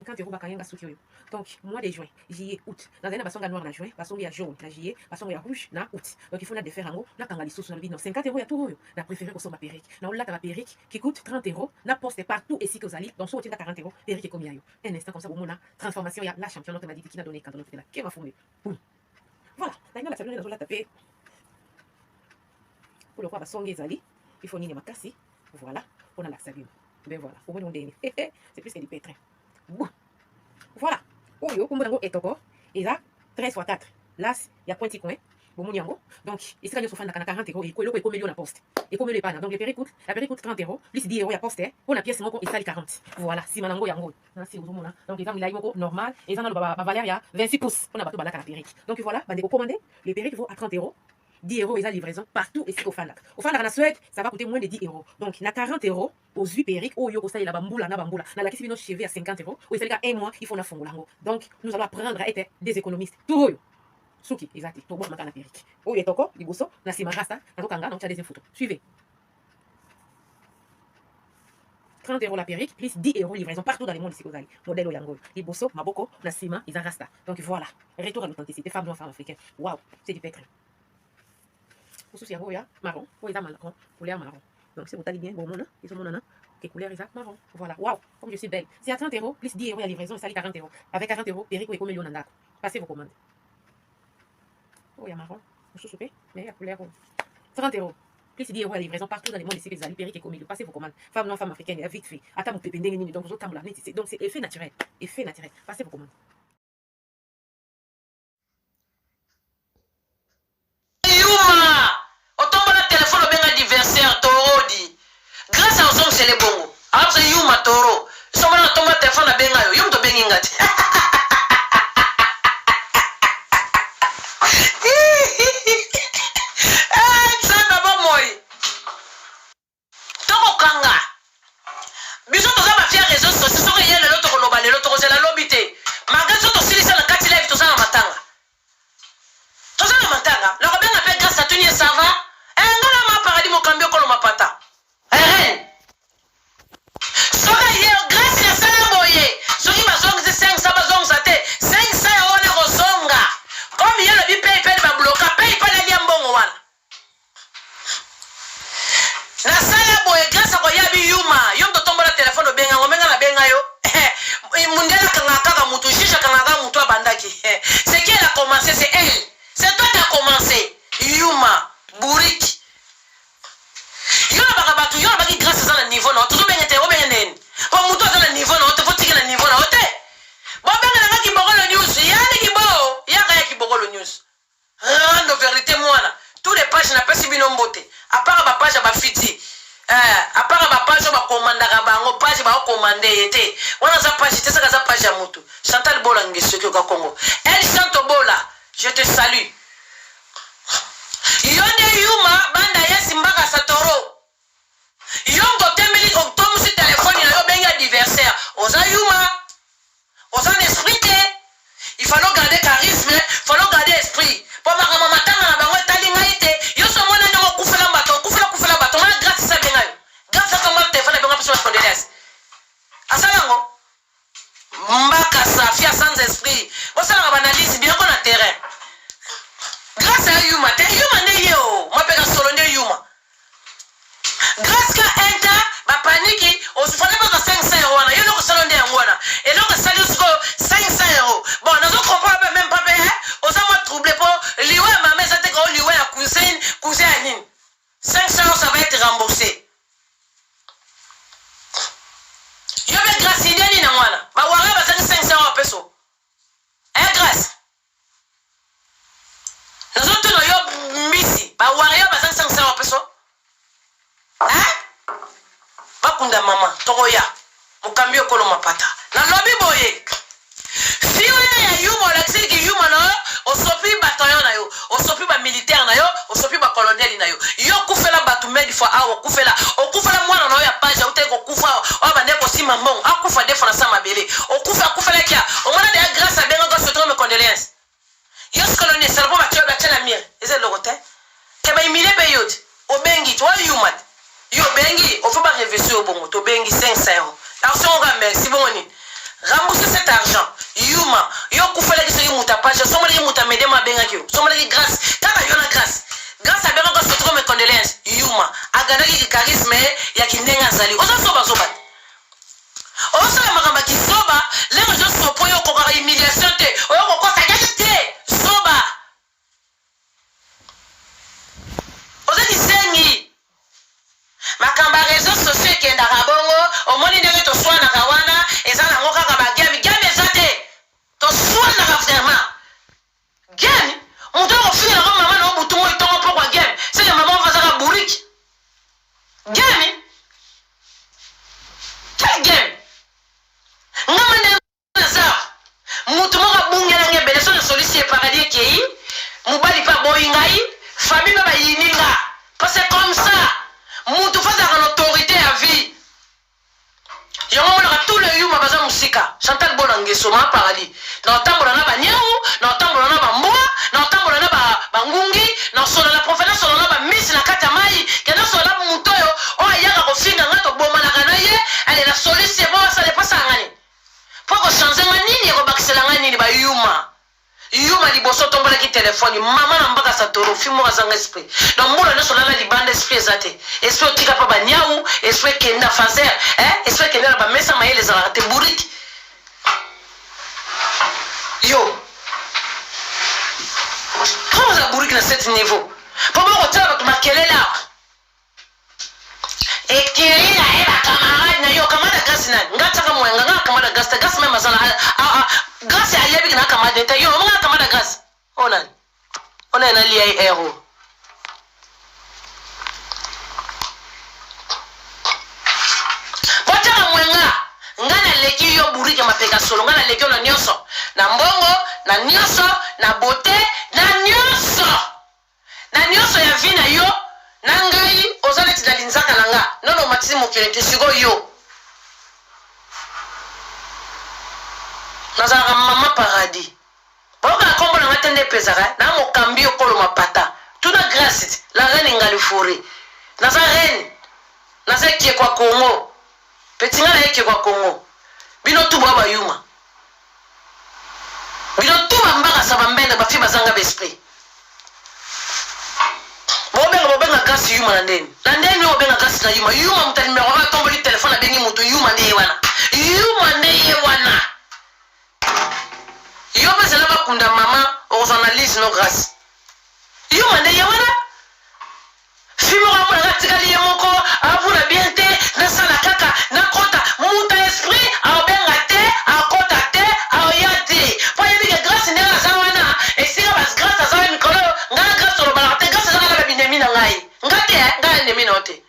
50 € bakayanga suki oyo. Donc mois de juin, juillet, août. Dans un basonga noir na juin, basonga ya jaune na juillet, basonga ya rouge na août. Donc il faut na défaire en haut, na kanga lisusu na non 50 € ya tout oyo. Na préféré ko somba perruque. Na ola ta perruque qui coûte 30 €, na poste partout ici que vous allez. Donc soit tu 40 €, perruque comme ya yo. Un instant comme ça on a transformation ya la championne notre m'a dit qui n'a donné quand on était là. Qui m'a fondé. Voilà, là la salon la taper. Pour le quoi basonga ezali, il faut nini makasi. Voilà, on a la saline. Ben voilà, au moins on donne. C'est plus que du pétrin. Bon. Voilà. Oyo, kumbo nango etoko. Eza 13 x 4. Là, il y a pointi coin. Bon, mon yango. Donc, ici, quand on a 40 €, il faut que la poste. Et comme le pas. Donc, la péri coûte 30 €. Plus 10 € à poste. Pour la pièce, il sale 40. Voilà. Si manango yango. Si vous avez. Donc, les gens, il y a normal. Et ça, la valeur, il y a 26 pouces. On a battu la péri. Donc, voilà. Vous commandez. Le péri vaut à 30 €. 10 € et la livraison partout ici au Fanac. Au Fanac, en Suède, ça va coûter moins de 10 €. Donc, il y a 40 € aux huit perruques, au yoko, ça y est, la bamboula, na bamboula. Dans la question de nos cheveux à 50 €. Ou c'est le cas, un mois, il faut la fongolango. Donc, nous allons apprendre à être des économistes. Tout le Suki, exact. Tout le monde m'a perruque. Oh, il y a toko, il bosso, na sima rasta, na tokanga, donc tu as des photos. Suivez. 30 € la perruque, plus 10 € livraison partout dans le monde ici aux allez. Modèle au yango. Les bosso, maboko, na sima, ils rasta. Donc voilà. Retour à l'authenticité. Femme noire, femme africaine. Waouh, c'est du pétrin. Pour ce qui marron, pour les marron, couleur marron. Donc si vous allez bien, bon mon ils sont mon qui couleur exact marron. Voilà, waouh, comme je suis belle. C'est à 30 €, plus 10 € à livraison, ça 40 €. Avec 40 €, Perico et comme million d'andako. Passez vos commandes. Oh, il y a marron, je suis mais il y a couleur 30 €. Plus 10 € à livraison partout dans le monde ici, les alliés, Perico et comme million. Passez vos commandes. Femme noire, femme africaine, vite fait. Attends, vous pouvez donc vous autres, donc c'est effet naturel. Effet naturel. Passez vos commandes. Grâce à eux, c'est les bons. Alors, c'est Yuma Toro. Ils sont là, tomber téléphone à Bengayo. Yum to Bengingati. Ça d'abord, moi. Toko Kanga. Bisous, tout ça, ma fille, réseaux sociaux. C'est ce qu'il y a, l'autre global, l'autre, c'est la lobité. Malgré tout, aussi, c'est la 4 live, tout ça, la matanga. Tout ça, la matanga. Le Robin appelle grâce à Tunier, ça va. Eh, non, là, ma paradis, mon cambio, qu'on m'a pata. C'est qui elle a commencé, c'est elle. C'est toi qui as commencé. Yuma, Bourik. Yuma Bagabatu, Yuma Bagi grâce à un niveau, non. Tout le monde était au bien. Bon, Moutou à un niveau, non. Tu faut tirer le niveau, non. Bon, ben, il y a qui borre le news. Il y a qui borre. Il y a rien qui borre le news. Rendre vérité, moi, là. Tous les pages n'ont pas si bien beauté. À part ma page à ma fiti. À part ma page, on va commander à ma page, on va commander. On a sa page, c'est ça, sa page à Moutou. Chantal Bolangue, ce que au Congo. Elle chante Bola. Je te salue. Yonde Yuma, banda Yasimbaga Satoro. Yongo Temeli, on tombe sur téléphone, il y a un anniversaire. Osa Yuma. Osa l'esprit. Il faut garder charisme, il faut garder esprit. Pour ma maman, ma bango, talingaïté. Yo so mona n'o kufela bato, kufela bato. On a grâce à bien. Grâce à comment le téléphone est bien plus condense. Asalango. Mbaka Safia sans esprit. Vous savez, on analyse bien qu'on a terrain. Grâce à Yuma, Yuma n'est yo. Moi, je suis solo de Yuma. Grâce à Enta, ma panique, on se fait pas 500 €. Il y a un salon de Yangwana. Et donc, ça lui 500 €. Bon, nous ne comprenons même pas. On s'est troublé pour l'Iwa, ma mère, c'était quand l'Iwa a cousin à Nîmes. 500 €, ça va être remboursé. Il y a une grâce, il y a une Yangwana. Ma ouara va faire 500 € à peso. Eh, grâce. Nous autres, nous avons Missi. Ma ouara va faire 500 € à peso. Hein? Bakunda maman, Toroya. Mukambio kolo mapata. Na lobby boye. Si on est à Yuma, l'accès qui Yuma na yo, on sopi bataillon na yo, on sopi ba militaire na yo, on sopi ba colonel na yo. Yo kufela batumé di fois a kufela mwana na yo ya page ou te ko kufa o ba ndeko si mamon, a kufa de fois na sama bele. O kufela kia. On m'a dit grâce à Bengo se trompe condoléances. Yo colonel ça pas battre ba tela mire. Eze logote. Ke ba imile période. O bengi toi Yuma. Yo bengi, on faut pas réfléchir au bon, to bengi 500 €. Alors si on va merci bon ni. rembourser cet argent. Yuma, yo kufala ki soki muta page, somo leki muta mede ma benga kyo. Somo leki grâce, kaka yo na grâce. Grâce à benga ko sotro mes condoléances. Yuma, agana ki charisme ya kinenga zali. Oza soba soba. Oza la makamba ki soba, lego jo sopo yo kokara humiliation te. Oyo kokosa yaki te. Soba. Oza ki sengi. Makamba réseaux sociaux qui est dans la bongo, au moins il est to soin na kawana, et ça na ngoka kaba game ezate. To soin na vraiment. Game, on doit refaire la maman na butu mo itongo pourquoi game. C'est que maman va faire bourrique. Game. Quel game? Ngama na za. Mutu mo ka bungela ngebe so na solution paradis qui mubali pa boyingai, famille ba yininga. Parce que comme ça Moutou faza en autorité à vie. Yongo mona tout le yuma baza musika. Chantal Bolangue soma paradis. Na tambola na ba nyau, na tambola na ba mboa, na tambola na ba ngungi, na sola la professeur sola na ba miss na kata mai, kena sola mutoyo, o ayaka ko finga ngato boma na kana ye, ale na solution bo ça le passa ngani. Poko changer ngani ko bakisela ngani ba yuma. Yuma liboso tombola ki téléphone mama na mbaka satoro fimo azanga esprit donc mbula ne solala libanda esprit ezate esprit tika pa banyau esprit kenda fazer esprit kenda ba mesa maele za te buriki yo comment ça buriki na cet niveau pour moi rotala ba makelela ekiri na eba camarade na yo kamada gasina ngata kama mwenga ngaka kamada gasta gas mema sana gas ya yebi na kamada ta yo ngaka kamada gas ona na lia ero potaka mwenga ngana leki yo burike mapeka solo ngana leki na nyoso na mbongo na nyoso na bote na nyoso ya vina yo nangai ozale tidalinzaka nanga nono matisi mokele sigo yo nazaka mama paradis boka kombo na matende pesaka na mokambi okolo mapata tuna grâce la reine ngalifuri naza reine naza kie kwa Congo petinga na kie kwa Congo bino tu baba yuma bino tu mbaka sabambenda bafi bazanga besprit bobenga gasi yuma na ndeni obenga gasi na yuma mutani me kwa tomboli telefone bengi mutu yuma ndiye wana yo bezela bakunda mama o journaliste no grâce yuma ndiye wana fimo kwa mwana tikali yemoko avuna bien te na sala kaka na kota muta esprit abenga te akota te ayate pa yebi grâce ndela zawana esika bas grâce zawa mikolo ngana grâce ro balate grâce zawa na binemi na ngai ngate ngai ndemi note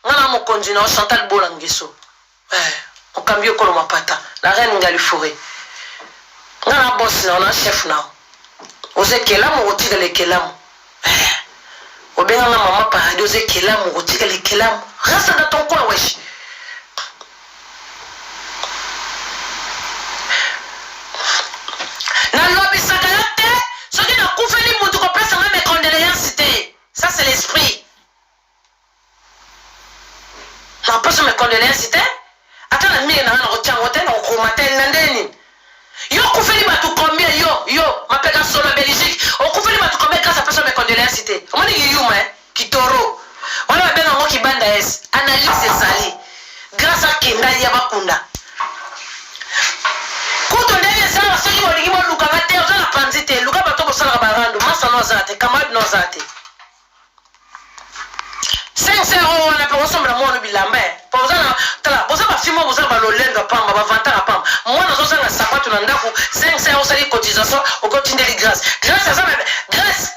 ngana mokonzi na Chantal Bolangue so okambi okolo mapata la reine ngalifuri ngana boss na chef na ose kelamu otika le kelamu obenga na mama paradis ose kelamu otika le kelamu reste dans ton coin wesh na lobi sagalate soki na kufeli mutu ko pesa na mes condoléances te ça c'est l'esprit na pesa mes condoléances te atana mie na rotiango te na komata na ndeni yo kufeli batu combien yo mapeka solo Belgique okufeli batu combien grâce à pesa mes condoléances te omoni yuma kitoro wala babenga ngo kibanda es analyse sali grâce à kenda ya bakunda kuto ndenge sana soki bolingi boluka te oza na panzite luka bato bosalaka barando masa no azate kamadi no azate 500 € wana pe osombela mwana bilamba poza na tala boza ba fimo boza ba lolenga pamba ba vantara pamba mwana zoza na sapato na ndako 500 € sali cotisation okotindeli grâce grâce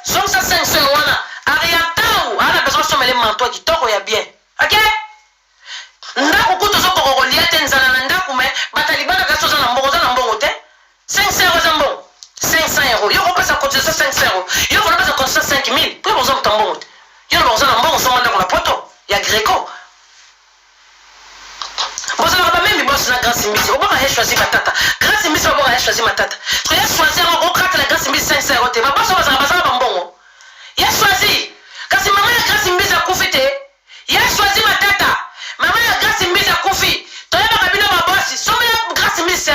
som sa 500 € wana ariatau ana besoin somele manto kitoko ya bien OK ndako kuto zo ko liate nzala na ndako me batalibana kaso za na mbongo te 500 € za mbongo 500 € yo ko pesa cotisation 500 €. Yo ko pesa cotisation 5000 pour bozo mtambongo te yo na bozo na mbongo so manda na poto ya Greco bozo na ba même bozo na grâce mbisi oboka he choisi matata grâce mbisi oboka he choisi matata to ya choisir on craque la grâce mbisi 500 € te ba bozo baza ba mbongo ya choisi kasi mama ya grâce mbisi akufite ya choisi matata mama ya grâce mbisi akufi to ya bakabina ba bosi so ya grâce mbisi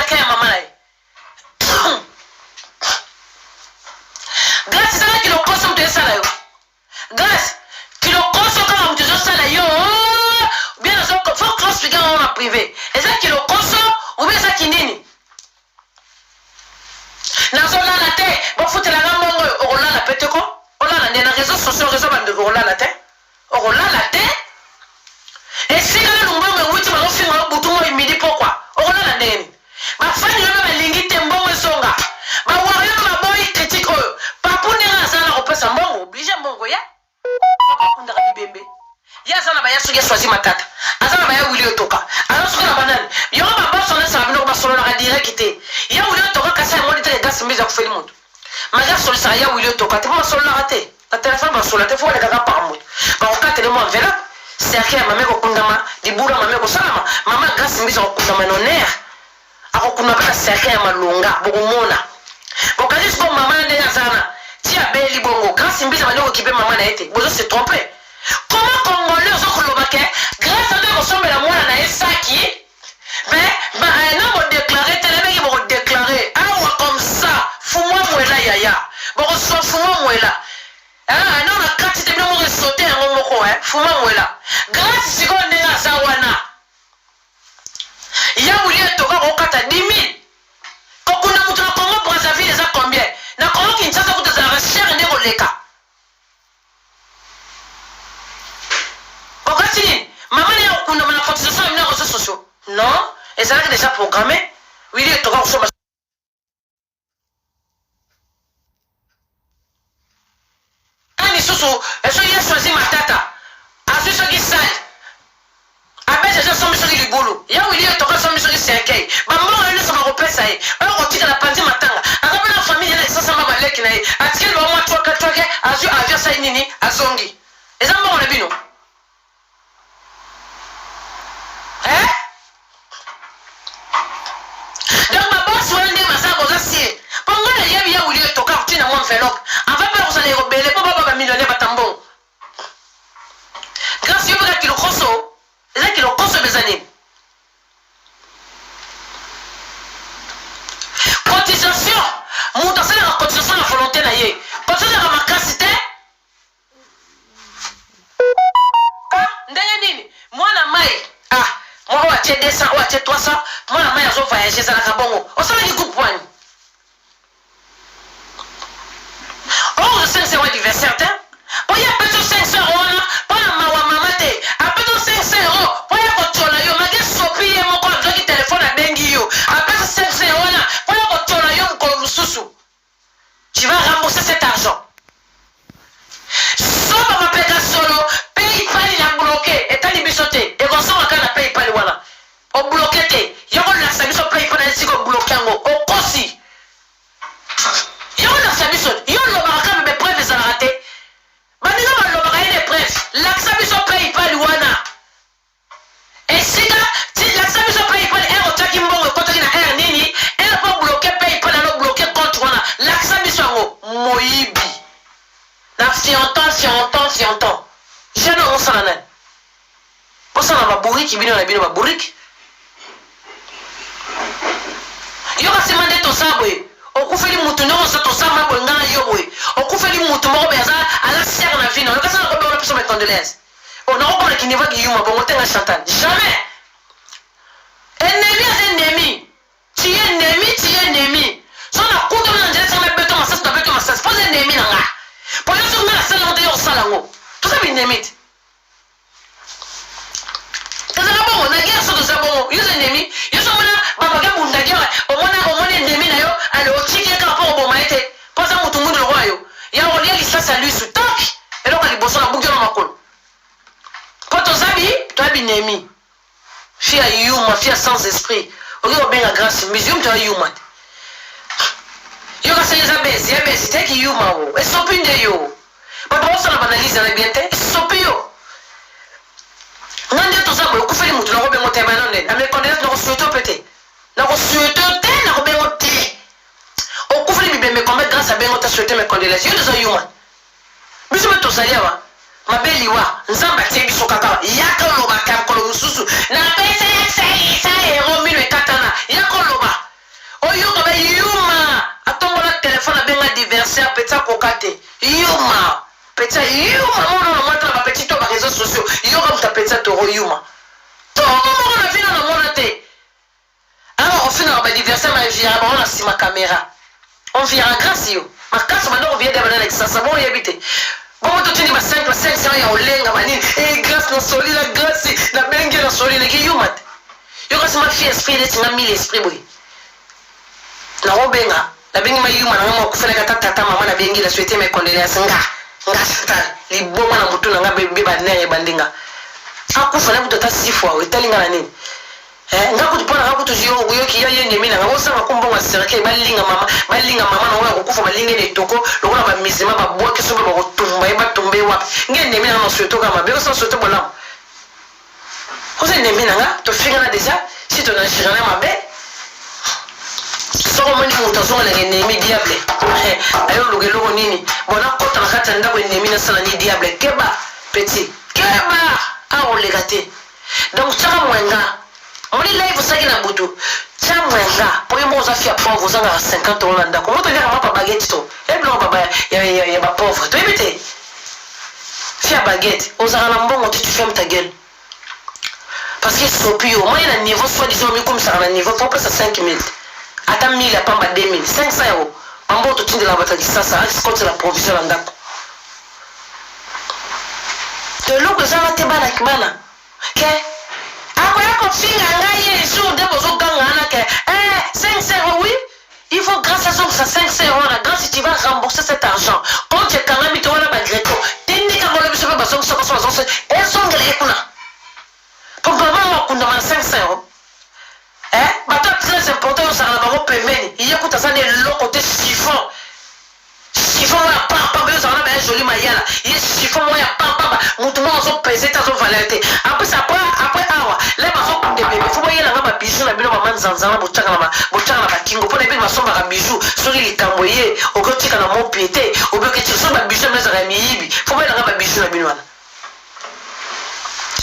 privé ezaki lokoso ube ezaki nini nazolala te bofutelanga mbongo okolala pe te ko olala nde na réseau sociaux réseau bandeko okolala te okolala te esika na lumbongo ewuti bazofinga butungo imidi pokwa okolala ndeni bafani yobe balingi te mbongo esonga bawario baboyi critique oyo papu ndenge aza na kopesa mbongo oblige mbongo ya akundaka bibembe ye aza na baya soki eswazi matata aza na baya wili otoka aza soki na banani yongo babosonesa babinoko basololaka direct te ya wili otoka kasi amoni te egasi mbiza kufeli moto maga solisaka ya wili otoka te po basololaka te na telefone basola te fo balekaka par moto bakokatele mo envelope serke ya mame kokundama libula mame kosalama mama grâce mbiza kokundama noner akokunda mpe na serke ya malonga bokomona bokazi siko mama na ndenge azana ti abeli bongo grâce mbiza bandi kokipe mama na ye te bozo se trompe comment congolais ozokoloba ke grâce ande kosombela mwana na ye saki me na bodéclare te lebeki bokodéclare awa comme ça fumwa mwela yaya bokoswa fumwa mwela non na kati te bino moko esote yango moko fumwa mwela grâce sikoyo ndenge aza wana ya wuli etoka kokata 10 000 kokunda mutu na Congo Brazzaville eza combien na Congo Kinshasa kuta ezalaka chere nde koleka okati nini mama ne ya kokundama na cotisation ya bino ya réseaux sociaux non ezalaki déjà programmé wili etoka kosomba lisusu esoki eswazi matata azwi soki sali abejeje asombi soki libulu ya wili etoka asombi soki serkei bambongo yo nyonso bakopesa ye oyo kotika na panzi matanga aza mpe na famille na esasamba baleki na ye atikeli bango twake azwi avio asali nini azongi eza mbongo na bino donc babosi wana nde masala koza sie mpo ngo na yebi ya wili etoka kotina mwa enveloppe ava mpe kozala ekobele mpo baba bamillionnaire batambongo grâce yo mpeka kilokoso eza kilokoso beza nini cotisation moto asalaka cotisation na volonté na ye cotisation ezaka makasi te ndenge nini mwana mai mwa oyo atie 200 oyo atie 300 mwana mai azovoyage ezalaka bongo osalaki groupe wani oyo 5 euro anniversaire te oyo apeto 5 euro wana mpona mawa mama te apeto 5 euro mpoya kotola yo make sopi ye moko azwaki telefone abengi yo apeto 5 euro wana mpoya kotola yo mokolo mosusu tu vas rembourser cet argent soba mapeka solo paypal na bloqué etali biso te ekosonga kaka na paypal wana obloqué te yokolakisa biso paypal esika obloqué yango okosi yokolakisa biso yo lobaka kaka mebe preuve ezalaka te baninga balobaka ye ne preuve lakisa biso paypal wana esika lakisa biso paypal ere otiaki mbongo ekotaki na ere nini ere mpo bloqué paypal ano bloqué compte wana lakisa biso yango moyibi na fianton jeno osala nani osala baburiki bino na bino baburiki yo kasima nde tosala boye okufeli mutu ndenge osa tosala boye nga na yo boye okufeli mutu moko boye aza sere na vi na yo kasala kobe wana biso bacondoléance nakokomana kiniva giyuma bongo te nga chantal jamais ennemi aza ennemi tie ennemi so nakuta na nzela sanga beto masasi na beto masasi poza ennemi na nga po yo soki nga nasala ngo te yo kosala ngo toza binemi te tozaka bongo na guerre so toza bongo yo za ennemi yo so mona babake bunda guerre omona ennemi na yo ale otiki kaka mpo koboma ye te mpo aza motu ngundu lokwa yo ya kolia lisasi ya lisu toki eloko ya liboso na buki yo na makolo mpo toza binemi fi ya yuma fi ya sans esprit oki kobenga grâce mbisi yo mutu ya yuma te yo kasi eza besi teki yuma o esopi nde yo bato basala banalize na bien te esopi yo nga nde toza boye okufeli mutu nakobengo te bano ndeni amekondelese nakosuete mpe te nakosuete te nakobengo te okufeli bibembe kombe grâce abengo ta suete mekondelese yo toza yuma biso mpe tozali awa mabe liwa nzambe atie biso kaka yaka olobaka mokolo mosusu napesa yasalisa ero mino ekatana yaka oloba oyoka bayuma atombola telefone abenga diversaire peta koka te yuma peta yuma mona na mwata na bapeti to bareseau sociaux yoka moto apeta toro yuma tout le monde a vu dans le monde. Alors on finit par diverser ma vie, on a si ma caméra. On vient grâce yo. Ma casse maintenant on vient de avec ça bon y habiter. Bon to tini ba 5 500 ya olenga manini. Eh grâce na soli la grâce na bengi na soli na ki yo mat. Yo grâce ma fille esprit de tinga 1000 esprit boy. Na obenga na bengi ma yuma na ngama kufela ka tata mama na bengi la souhaiter mes condoléances nga stal li boma na mutu na nga bebe ba nere bandinga. Akufa na kutata 6 fois etalinga na nini. Nga kutupona nga kutujiyo uyoki ya yende mina nga osanga kumbonga sereke balinga mama na wala kukufa balinga ne toko lokola ba misema ba boa keso ba kotumba e batumbe wa ngende mina na soto kama be osa soto bolam osa ne mina nga to finga na déjà si to na shirana mabe soko moni muta zonga na ennemi diable ayo lugelo nini bona kota na kata ndako ennemi na sala ni diable keba petit keba a olegate donc chaka mwenga on est live ça qui na butu chamwenga pour moi ça fait pauvre vous avez 50 € là comment tu viens pas baguette to et blanc baba y a pas pauvre tu éviter fia baguette aux ara mbongo tu fermes ta gueule parce que c'est plus au moins il a niveau soit disons comme ça un niveau pour ça 5000 attends 1000 à pas 2000 500 €. En bon tu de la bataille ça c'est la provision là ndako de l'eau que ça va te bana kibana OK oui, il faut grâce à ça 500 € là, grâce si tu vas rembourser cet argent. Quand tu es quand même tu vas la bagreto, t'es quand même sur le bason ça elles sont grées kuna. Pour maman on demande 500 €. Bah très important ça la maman paiement. Il y a tout ça des lots côté chiffon. Chiffon là pas besoin là ben joli mayala. Il chiffon moi pas mutu moi on peser ta valeur. Après awa là bazo de bébé faut voyer là ba bijou na bino maman zanzana botaka na ba kingo pour bébé masomba ka bijou sori likamboye okotika na mo piété oboki so ba bijou na za miyibi faut voyer là ba bijou na bino wana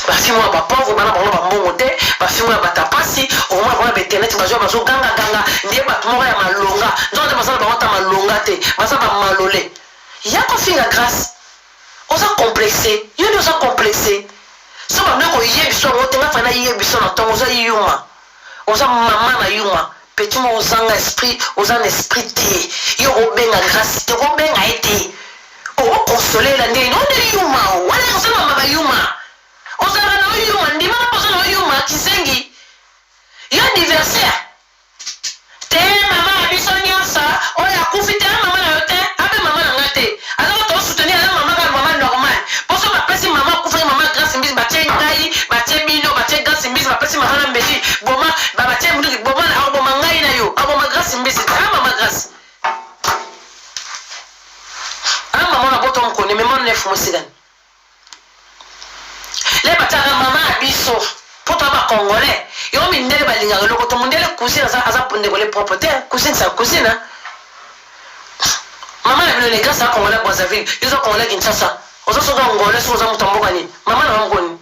ba fi moi ba pauvre bana ba mbongo te ba fi moi ba tapasi au moins ba internet bazo ganga ndiye ba tumo ya malonga nzo de masala ba wata malonga te masala ba malolé ya ko finga grâce on s'en complexé yo nous s'en complexé so ba meko yebiso ngote nga fana yebiso na tongo za yuma oza mama na yuma petit mo ozanga esprit ozanga esprit te yo obenga grâce te obenga ete o consoler la ndeni on de yuma wala ko mama ba yuma ozanga na yuma ndima na posa na yuma kisengi yo anniversaire te mama biso nyasa o ya kufite mama na yote abe mama na ngate alors to soutenir la mama ka mama normal poso ba pesi mama kufa mama grâce mbisi batie ngai batie bino batie grâce mbisi ba pesi mama na mbesi boma ba batie mundu boma na boma ngai na yo aboma grâce mbisi mama grâce mama na boto mkone mema na fumo sigani le bataka mama biso poto ba congolais yo mindele balinga loko to mundele kusina za azapunde ko le propriété kusina sa kusina mama na bino le grâce à congolais Brazzaville ils ont congolais Kinshasa ozo soka ngolais so za mutamboka ni mama na ngoni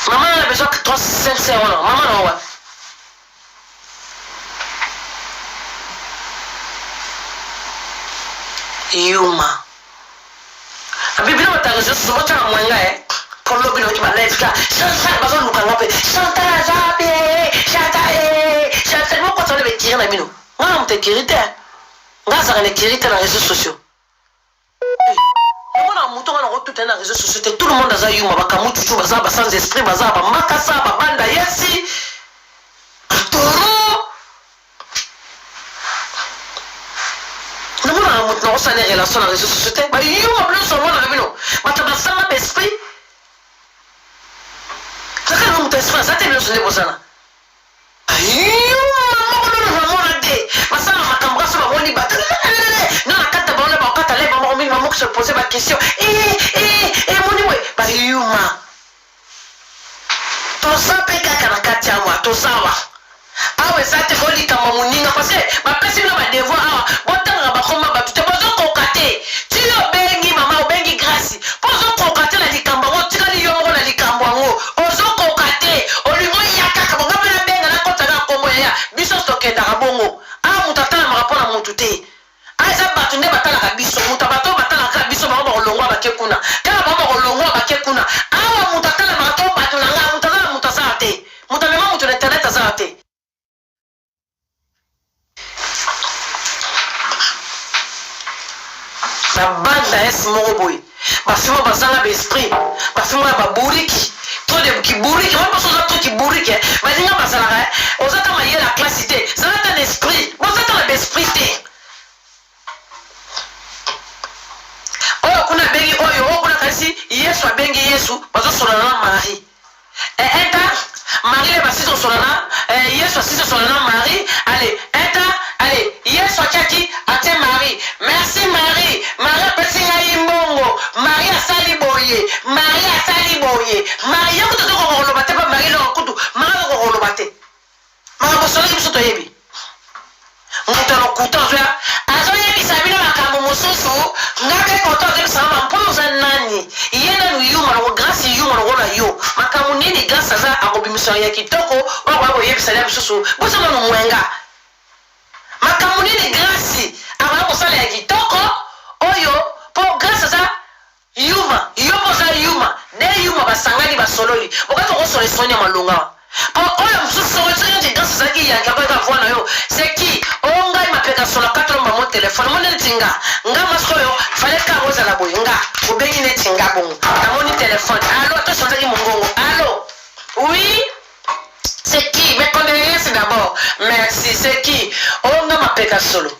mama na besoin que 500 €. Mama na wa yuma abibina batagezo so bota mwenga pour le bino qui m'a live là ça bazo luka ngape chanta mo ko tole be tirer na bino ngana mte kirite ngaza na kirite na réseaux sociaux on a mouton on a tout dans les réseaux sociaux tout le monde a yuma bakamutu tu baza ba sans esprit baza ba makasa ba banda yesi toro on a mouton on s'en est relation dans les réseaux sociaux ba yuma plus sur moi na bino mataba sama esprit ça que nous t'esprit ça te bien sonné bosana yuma mo ko na de basana makambra so ba woni ba non la carte ba ba kata le ba mo mi maman se poser ma question moni we ba yuma to sa pe kaka na kati ya moi to sawa awe sa te foli kama muninga parce que ba pesi na ba devoir awa botanga ba koma ba tout bozo kokate ti yo bengi mama obengi grâce bozo kokate na likamba ngo tika li yo ngo na likamba ngo ozo kokate olingo yaka ka bonga na benga na kota na kombo ya biso stokenda kabongo mutatala marapona mutu te aiza bato nde batalaka biso mutu bato batalaka biso bango bakolongwa bake kuna kala bango olongo bake kuna awa mutakala mato bato nanga mutakala mutasate mutamema mutu na internet azate na banda esi moko boye bafimo bazanga baesprit bafimo ya baburiki to de kiburiki wana baso za to kiburiki bazinga bazalaka ozata mayele ya classe te zalata na esprit bozata na baesprit te oyo kuna bengi oyo kuna kasi yesu abengi yesu bazosolana na mari eta mari basizosolana yesu asizosolana na mari allez eta allez yesu akaki ate mari merci mari mari apesi ngai mbongo mari asali boye mari yoko tokokoloba te pa mari loko kutu mari kokokoloba te mari bosolaki biso toyebi moto lokuta ozoya azoyebisa bino makambo mosusu ngake koto azebisama mpona oza nani ye nanu yuma loko grâce yuma lokola yo makambo nini grâce aza akobimisa ya kitoko oyo koyebisa lia bisusu bosama no mwenga makambo nini grâce akoya kosala ya kitoko oyo po grâce aza yuma yo poza yuma de yuma basangani basololi okati okosola esoni ya malonga oyo mosusu okotsonyote grâce azalaki yangi akoyeka voi na yo c'est qui ongai mapeka sola katromba mo telefone mo neti nga masuku oyo fale ka ozala boye nga obengi neti nga bongo namoni telefone alo atosonzaki mongongo alo oui c'est qui mes condoléances d'abord merci c'est qui onga mapeka solo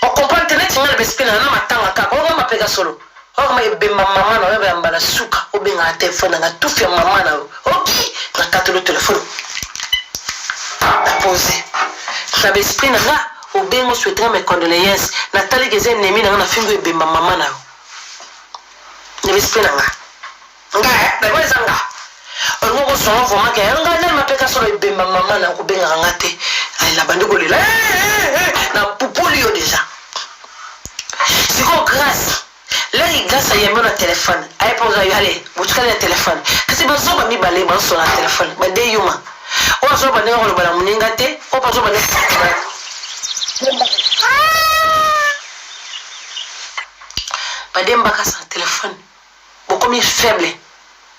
okomprendre neti nga na bespina na matanga kaka onga mapeka solo okoma ebemba mama na oyo yambala suka obenga na telefone nga tufi ya mama na yo oki na katolo telefone apose na besprit na nga obengo souhaitera mes condoléances natali keza ennemi na nga na fingo ebemba mama na yo na besprit na nga bango eza nga olingo kosonga vraimen ke nga nani mapeka solo ebemba mama na kobengaka nga te na bandi kolela na pupoli yo deja siko grâce leki grâce ayembe na telefone ayepoza yo ale botikali ya telefone kasi bazoba mibale bazosola na telefone bade yuma oyo azoba ndenge koloba na moninga te oyo bazoba ndenge badembakasa na telefone bokomi faible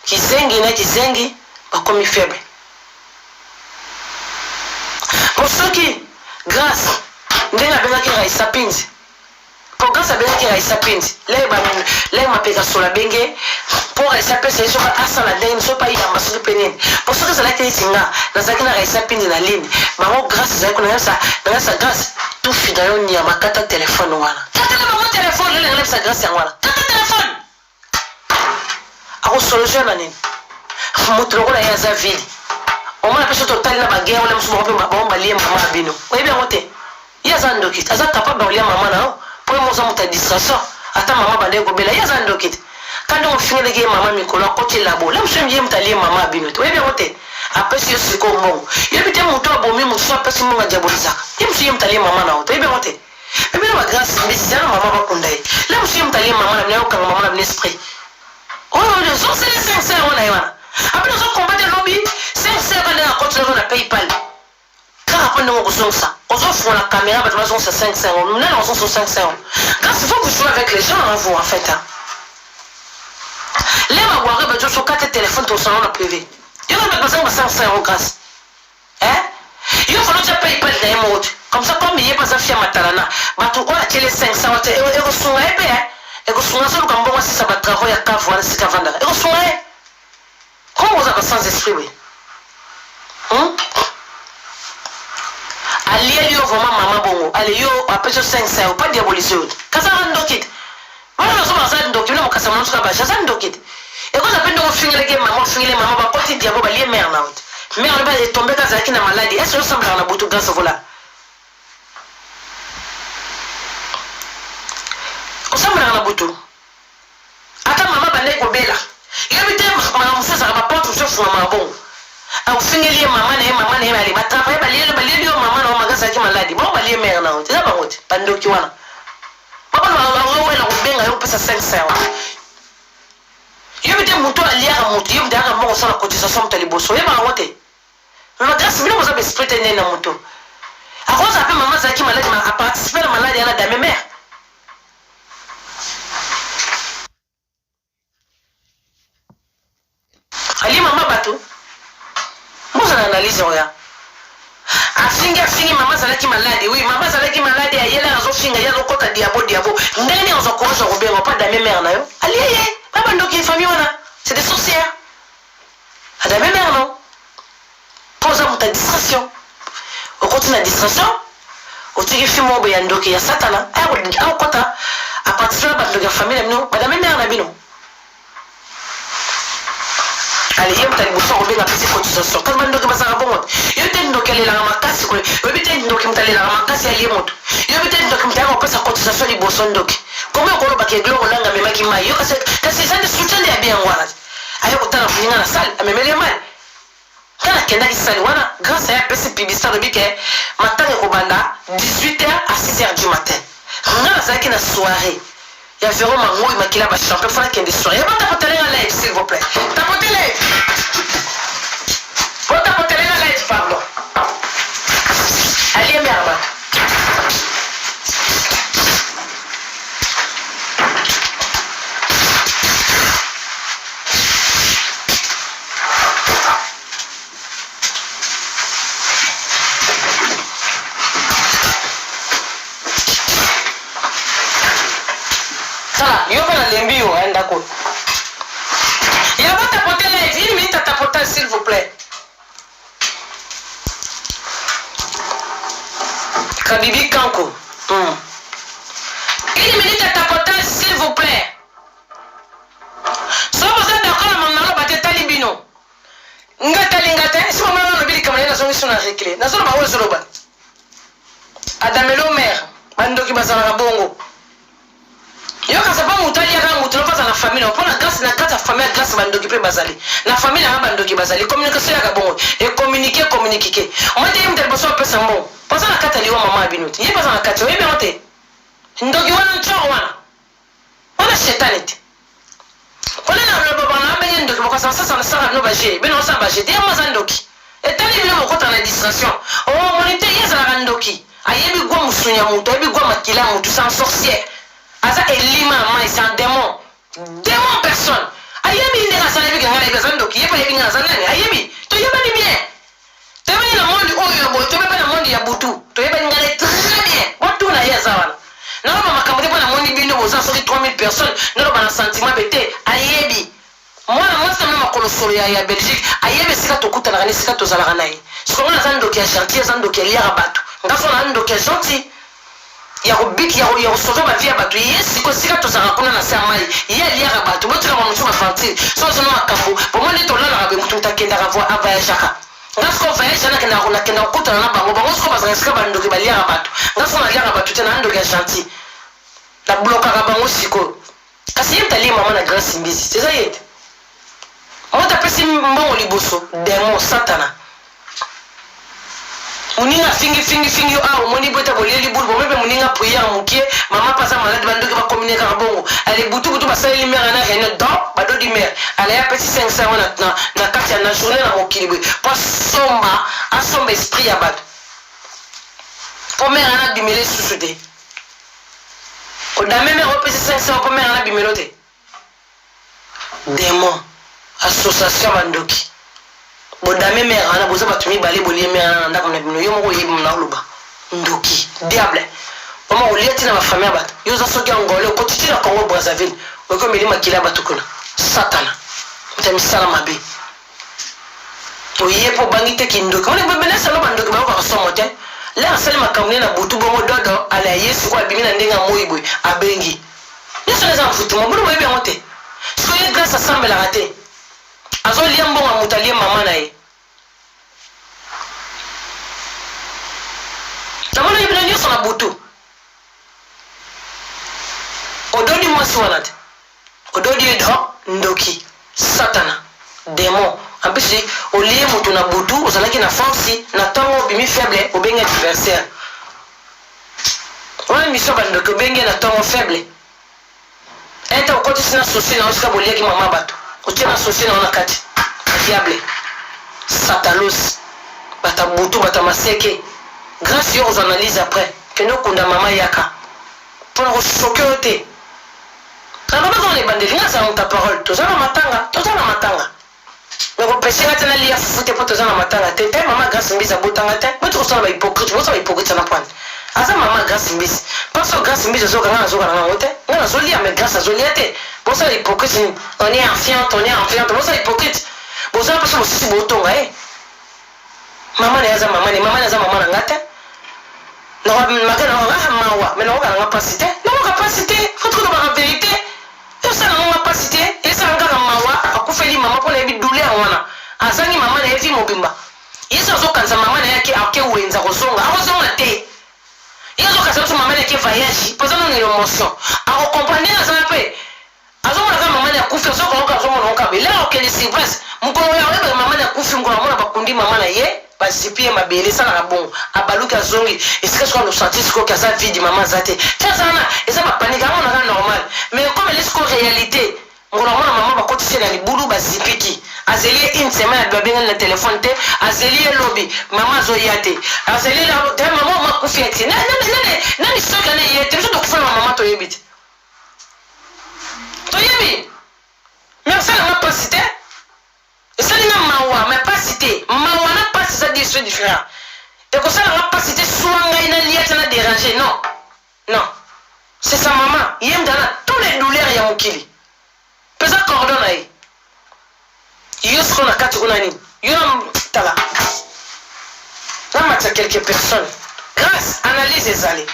kizengi na kizengi bakomi faible po soki grâce ndenge abengaki raisa pinzi po grâce abengaki raisa pinzi leki mapeka sola benge po raisa pinzi ye soki asala ndenge so pa yiyamba soki mpe nini po soki ezalaki neti nga nazalaki na raisa pinzi na ligne bango grâce ezalaki nangasa grâce tufi na yo nyama kata telefone wana kataka bango telefone lele ngalebisa grâce yango wana kata telefone akosolution na nini moto lokola ye aza vile omona mpe so totali na bagere ole mosusu moko mpe bango balie mama na bino oyebi yango te ye aza ndokite aza capable bakolia mama na yo po ye moza moto ya distraction ata mama bandeki kobela ye aza ndokite kandi ofingeleki ye mama mikolo akoti labo le mosu ye moto alie mama ya bino te oyebi yango te apesi yo siko mbongo yebi te moto abomi mosusu apesi mbongo adiabolizaka ye mosu ye moto alie mama na yo te oyebi yango te ebino bagrâce mbisi zana mama bakunda ye le mosu ye moto alie mama na bino ayokanga mama na bino esprit oyo ozosele 500 wana ye wana apena ozokombate lobi 500 bandenge akoti nazo na paypal kaka mpo ndenge okosongisa ozofungola caméra bato bazongisa 500 nani ozongisa 500 grâce il faut que vous jouez avec les gens en vous en fait le babware bazosoka te téléphone tosala na privé yoko bato bazanga ba 500 grâce yo fana tia paypal na ye moko te comme ça comme ye baza fia matalana bato oyo atiele 500 wate ekosunga ye mpe ekosunga soluka mbongo asisa batravo ya kave wana sika vandaka ekosunga ye komo ozaka sans esprit we alieli yo vraiment mama bongo ale yo apesi yo 500 opa diabolise yo kasaka ndokite wana nazoba aza ndoki bina mokasa mwana soka basha aza ndokite ekoza mpe ndenge ofingeleke mama ofingele mama bakoti diabo balie mare na ote mare oyo baetombeki azalaki na maladi ese osamblaka na butu grâce vola osamblaka na butu ata mama bandeki kobela yebi te makambo mosusu ezalaka baporte mosusu ofungama bongo ofingeli ye mama na ye ale batravaye balieli yo mama na yo manga azalaki maladi bango balie mare na ote eza bango te bandoki wana babana kobenga yo opesa 500 yebi te moto aliaka moto yebi te aka mbongo osala cotisation moto ya liboso oyebaka ngo te magrâce bino koza baesprit te nene na moto akozala mpe mama azalaki maladi aparticipe na maladi yana dame mare ali mama bato mboza na analyse oya afingi mama zalaki malade oui mama zalaki malade ayela azofinga ya lokota diabo ngani ozo kozo kobenga pas da mère na yo aliye baba ndoki famille wana c'est des sorcières ada mère non posa muta distraction au continue la distraction au tiki fimo be ndoki ya satana au kota à partir de la famille no bada mère na bino allez yem tali boso ko benga pesi cotisation quand man ndoki basaka bongo yo te ndoki ale la makasi ko yo bite ndoki mutale la makasi ali moto yo bite ndoki mutale ko pesa cotisation li boso ndoki comment ko roba ke globo langa me maki mai yo kasi ça de soutien de bien wala ayo ko tala funinga na salle amemele mal kana kenda ki salle wana grâce à pesi publicité de bike matanga ko banda 18h à 6h du matin ngala zaki na soirée. Il y a vraiment un mot, il m'a qu'il a pas champion, il faut qu'il y ait des soirées. Il faut tapoter en live, s'il vous plaît. Tapoter live. Faut tapoter en live, pardon. Allez, merde. D'accord. Il va tapoter live, 1 minute à tapoter s'il vous plaît. Kabibi Kanko. 1 minute à tapoter s'il vous plaît. Si vous êtes d'accord, mon nom va être talibino. Ngata, si vous m'avez dit que vous avez une réclé. Vous avez une réclé. Adamelo mère, Bandoki Basara Bongo. Yo ka sapa mutali aka mutlo pas na famille on prend la grâce na kata famille grâce bandoki pe bazali na famille na bandoki bazali communication ya bongo et communiquer on dit mtel boso pesa mbongo pasa na kata liwa mama binuti yi pasa na kata we beote ndoki wana ncho wana shetanite pole na lo baba na benye ndoki boko sasa na sara no baje beno sa baje dia mazandoki et tali bino mokota na distraction oh monite yeza na ndoki ayebi gwa musunya muto ayebi gwa makila muto sans sorcière. Asa elima mai c'est un démon personne ayebi ndeka sana bi ngala ibeza ndoki yepa yebi ngala sana ni ayebi to yeba ni bien to yeba na monde oyo bo to yeba na monde ya butu to yeba ngala très bien botu na yeza wana na ba makambo de na monde bino boza so 3000 personnes na ba na sentiment bete ayebi moi ça même makolo solo ya Belgique ayebi sika to kuta na sika to zala na yi siko ngala za ndoki ya gentil za ndoki ya liara batu ngaso na ndoki ya gentil ya kubiki ya kusoza bavia batu yesi ko sika to saka kuna na samai ya liara batu botu na mtu mafanti so so no makafu bomoni to lala be mtu mtakenda kavwa voyage aka ngasko voyage na kenda kuta na bango sko bazanga sika bando ke baliara batu ngasko na liara batu tena ndo ya gentil la bloka ka bango siko kasi yem tali mama na grâce mbizi c'est ça yete mota pesi mbongo liboso demo satana muninga fingi awo moni bota boleli bulbo mebe muninga puya mukie mama pasa malade bandoki ba communiquer ka bongo ale butu basali mère na hene do bado di mère ale ya pesi 500 wana na kati na journée na mokilibwe pas somba esprit ya bad po mère na bimele susude o da meme o pesi 500 po mère na bimelote démon association bandoki bodame mère ana boza batumi balé bolie mère ndako na bino yo moko yebi na luba ndoki diable mama olieti na famille bat yo za soki angole ko titi na Congo Brazzaville o ko meli makila batukuna satana mtami sala mabe o yepo bangite kindoki on be bena sala bandoki ba ko somo te la sala makamne na butu bomo dodo ala yesu ko abimi na ndenga moyibwe abengi yesu les enfants mo bono yebi amote so ye grâce à semble la raté azo liambo wa mutalie mama na ye tamana ibina nyoso na butu ododi mwasi wanate ododi edo ndoki satana démon ambisi olie mutu na butu ozalaki na force na tongo bimi faible obenga adversaire wana mission bandoki obenga na tongo faible eta okoti sina sosi na osika boliaki mama bato otiena sosi na ona kati diable satalos bata butu bata maseke grâce aux analyses après que nous kunda mama yaka pour nous choquer te na baba dans les bandes nga ça ta parole to ça na matanga mais ko pesi ngata na lia fute poto za na matanga tete mama grâce mbisa botanga te mais tu sala ba hypocrite bo sala hypocrite na point asa mama grâce mbisa parce que grâce mbisa zo kana zo kana ngote ngana zo lia mais grâce zo lia te bo sala hypocrite on est enfiant bo sala hypocrite bo sala parce que sisi botonga mama ne aza mama na ngata na makana wa mawa mais na kana capacité na capacité faut trouver la vérité ça na capacité et ça ngaka mawa akufeli mama pona ebi douleur wana azangi mama na evi mobimba yeso zo kanza mama na yake ake wenza kozonga te yeso kanza mama na yake voyage poza no émotion ako comprendre na ça pe azomona kama mama na kufi zo ko azomona ko bela okeli surprise mukolo ya webe mama na kufi mukolo mona bakundi mama na ye basipie mabele sana na bon abaluka zongi est-ce que le sentir ko kaza vide mama zate tazana eza ba panique amona kana normal mais comme elle est réalité ngona mona mama ba kotisi na libulu basipiki azeli une semaine doit bien le téléphone te azeli lobby mama zo yate azeli la de mama ma kufiati nani soka ne yete zo kufa mama to yebiti to yebi merci la capacité ça n'est pas mais pas cité mawa n'a pas ça des choses différents et que ça n'a pas cité soit ngaina liata na déranger non c'est sa maman yem dans tous les douleurs ya mukili pesa cordon ai yus ko na kati kuna nini yom tala na matcha quelques personnes grâce analyse ezali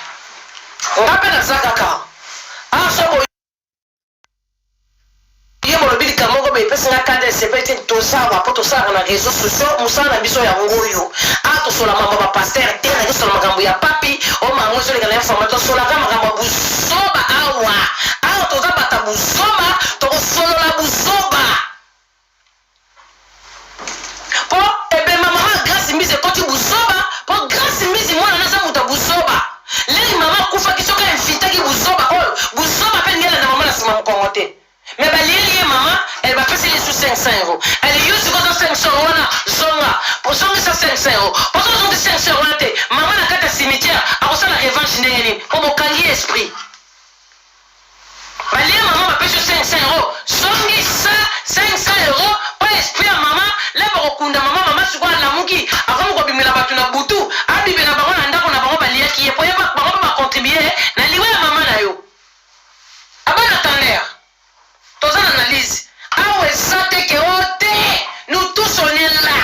on rappelle na zakaka so bili kamoko be pesa na kande sepete tosawa poto sara na réseaux sociaux musana biso ya ngoyo ato sola mama ba pasteur te na sola makambo ya papi o mango so lekana information sola kama makambo busoba awa ato za bata busoba to solo la busoba po ebe mama grâce mise koti busoba po grâce mise mwana na za muta busoba leli mama kufa kisoka invita ki busoba busoba pe ngela na mama na sima mkongote. Mais maman, elle va passer les sous 500 €. Elle est juste comme 500 €. Pour ça, 500 €. Pour ça, 500 €. Maman n'a qu'à ta cimetière. Alors ça, la revanche n'est pas. Pour mon calier esprit. Maman va payer 500 €. 500 €. Pas esprit à maman. Là, maman, sur quoi la mouki. Avant, on va bien la battre na boutou. Abi, ben la baronne, on a vraiment balia qui est pour y avoir contribuer. Na liwa maman na yo. Aban attendez. Dans une analyse, nous tous on est là.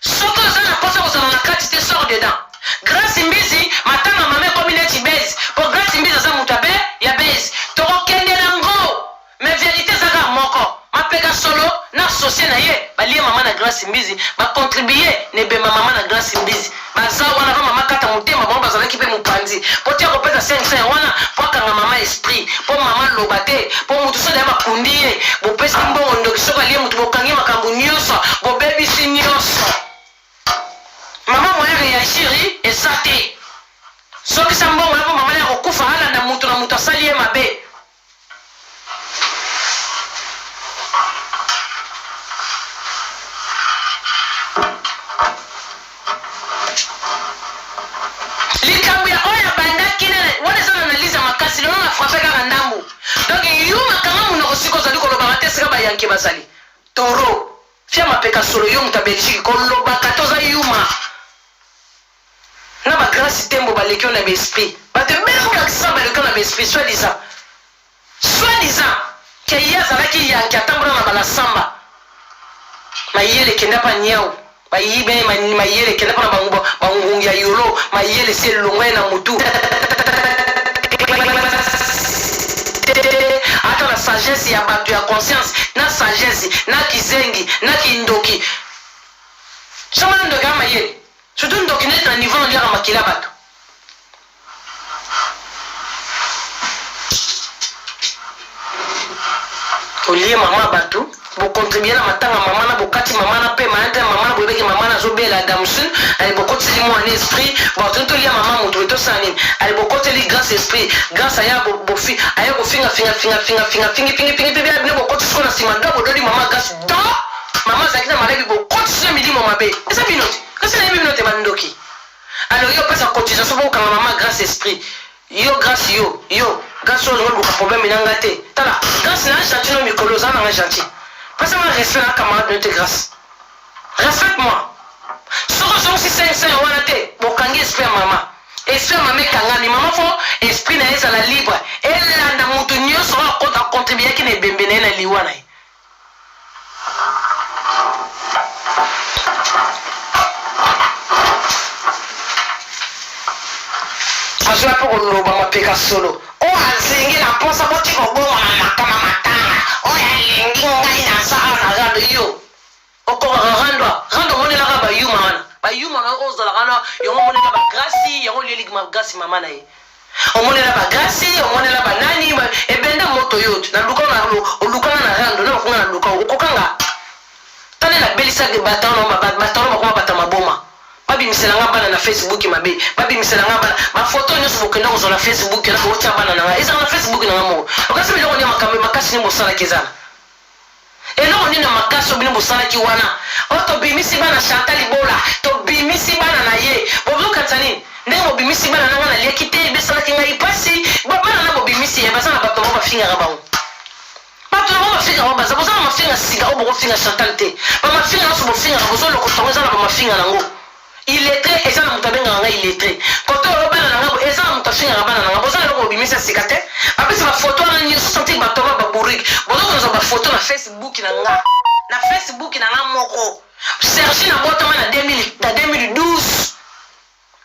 Ce que vous avez pensé, vous avez la quantité sort dedans. Grâce à Mbizi, maintenant ma mère communauté base. Pour grâce à Mbizi, ça mutabe, il y a base. Toro kende nango. Mais vérité, ça va moko. Ma pega solo, na associé na ye. Ba lié maman na grâce à Mbizi. Ba contribuer, ne be ma maman na grâce à Mbizi. Ba za wana maman kata mutema, ba bazala ki pe mupanzi. Pour tiens repesa 500 wana, pour ka maman esprit, pour maman lobate, pour mutu so da makundi, bo pesa mbongo ndo kisoka lié mutu bokangi makambu nyonso, bo baby si nyonso. Maman moya réagir et ça té. So ki sambongo na maman ya kokufa hala na mutu asali ye mabe. Yanke bazali toro fia mapeka solo yo muta Belgique koloba 14 yuma na ba grâce tembo balekio na esprit ba te même que ça balekio na esprit soi-disant que yaza la ki yanke atambula na bala samba mayele kenda pa nyao bayibe mayele kenda pa bangungu ya yolo mayele se longwe na mutu ata la sagesse ya bato ya conscience na sagesse na kizengi na kindoki chama ndoki ama ye surtout ndoki net na niveau ndia makila bato olie mama bato bo contribuer na matanga mama na bokati mama na pe maante mama na boyebeki mama na zobela damsun ali bokoteli mo en esprit bo tonto lia mama moto to sani ali bokoteli grâce esprit grâce ya bofi aya ko finga pingi bia bino bokoti sona sima ndo bodoli mama grâce do mama zakina malabi bokoti sona milimo mabe esa binoti kasi na binote bandoki alors yo pesa cotisation pour kanga mama grâce esprit yo grâce yo grâce au problème nanga te tala grâce na gentil no mikolo za na gentil Parce que moi, respecte la camarade de grâce. Respecte-moi. Ce que je suis 500 euros à la tête, bon, quand esprit maman. Esprit maman, quand ni maman, faut esprit na esa la libre. Elle a na moutonio sera à contribuer qui n'est bembene na liwana. Je vais pour le bama peka solo. Oh, azingi na posa boti ko bo na kama matanga. Oh, ya lingi ngai na sa na ga yo. Oko rando moni la ba yu mana. Ba yu mana o za la kana yo moni la ba grâce, yo li ma grâce mama na ye. O moni la ba grâce, o moni la ba nani e benda moto yote. Na luka na o luka na rando na ko na luka o kokanga. Tane la belisa de batano ma ko batama boma. Babi miselanga bana na Facebook mabe babi miselanga bana ma photo nyo so kenda ko na Facebook na ko cha bana na eza na Facebook na mo okasi bi loko ni makambe makasi ni mosala kezana eloko ni na makasi bi ni mosala ki wana oto bimisi bana Chantal Ibola to bimisi bana na ye bobo katani ndemo bimisi bana na ngana lekite besala ki ngai pasi bana na bo bimisi ya basana bato ba finga ga bango bato ba finga ba baza bozana mafinga siga obo ko finga Chantal te ba mafinga na so bo finga bozo loko tonza na ba mafinga nango. Il est très et ça n'a pas il est très quand on va dans et ça n'a pas fait un rabat dans la bosse alors qu'on ça cicatrice après c'est ma photo là ni sentir ba toba ba bourrique bon on a photo na Facebook na Facebook na moko Sergi na boto na 2012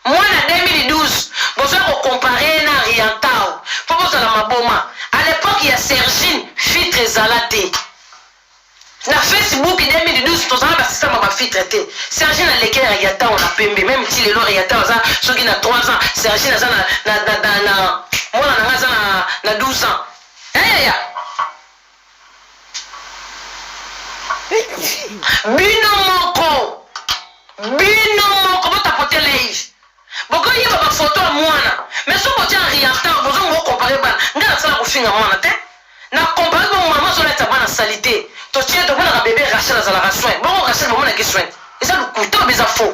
moi na 2012 bon ça on comparer na Riantao faut voir ça la maboma à l'époque il y a Sergi filtre zalaté. Na Facebook 2012 tozana ba système ba filtre té Sergi na lequel Riata on a pembe même si le Riata ça ceux qui na 3 ans Sergi na moi na 12 ans bino moko bota pote live boko yeba ba photo ya mwana mais so ko tia Riata bozo mo comparer ba ngana sala ko finga mwana te na comparer ba maman so la tabana salité. To tiens de voir un bébé Rachel à la soin. Bon, Rachel, maman a soin. Et ça, le couteau des infos.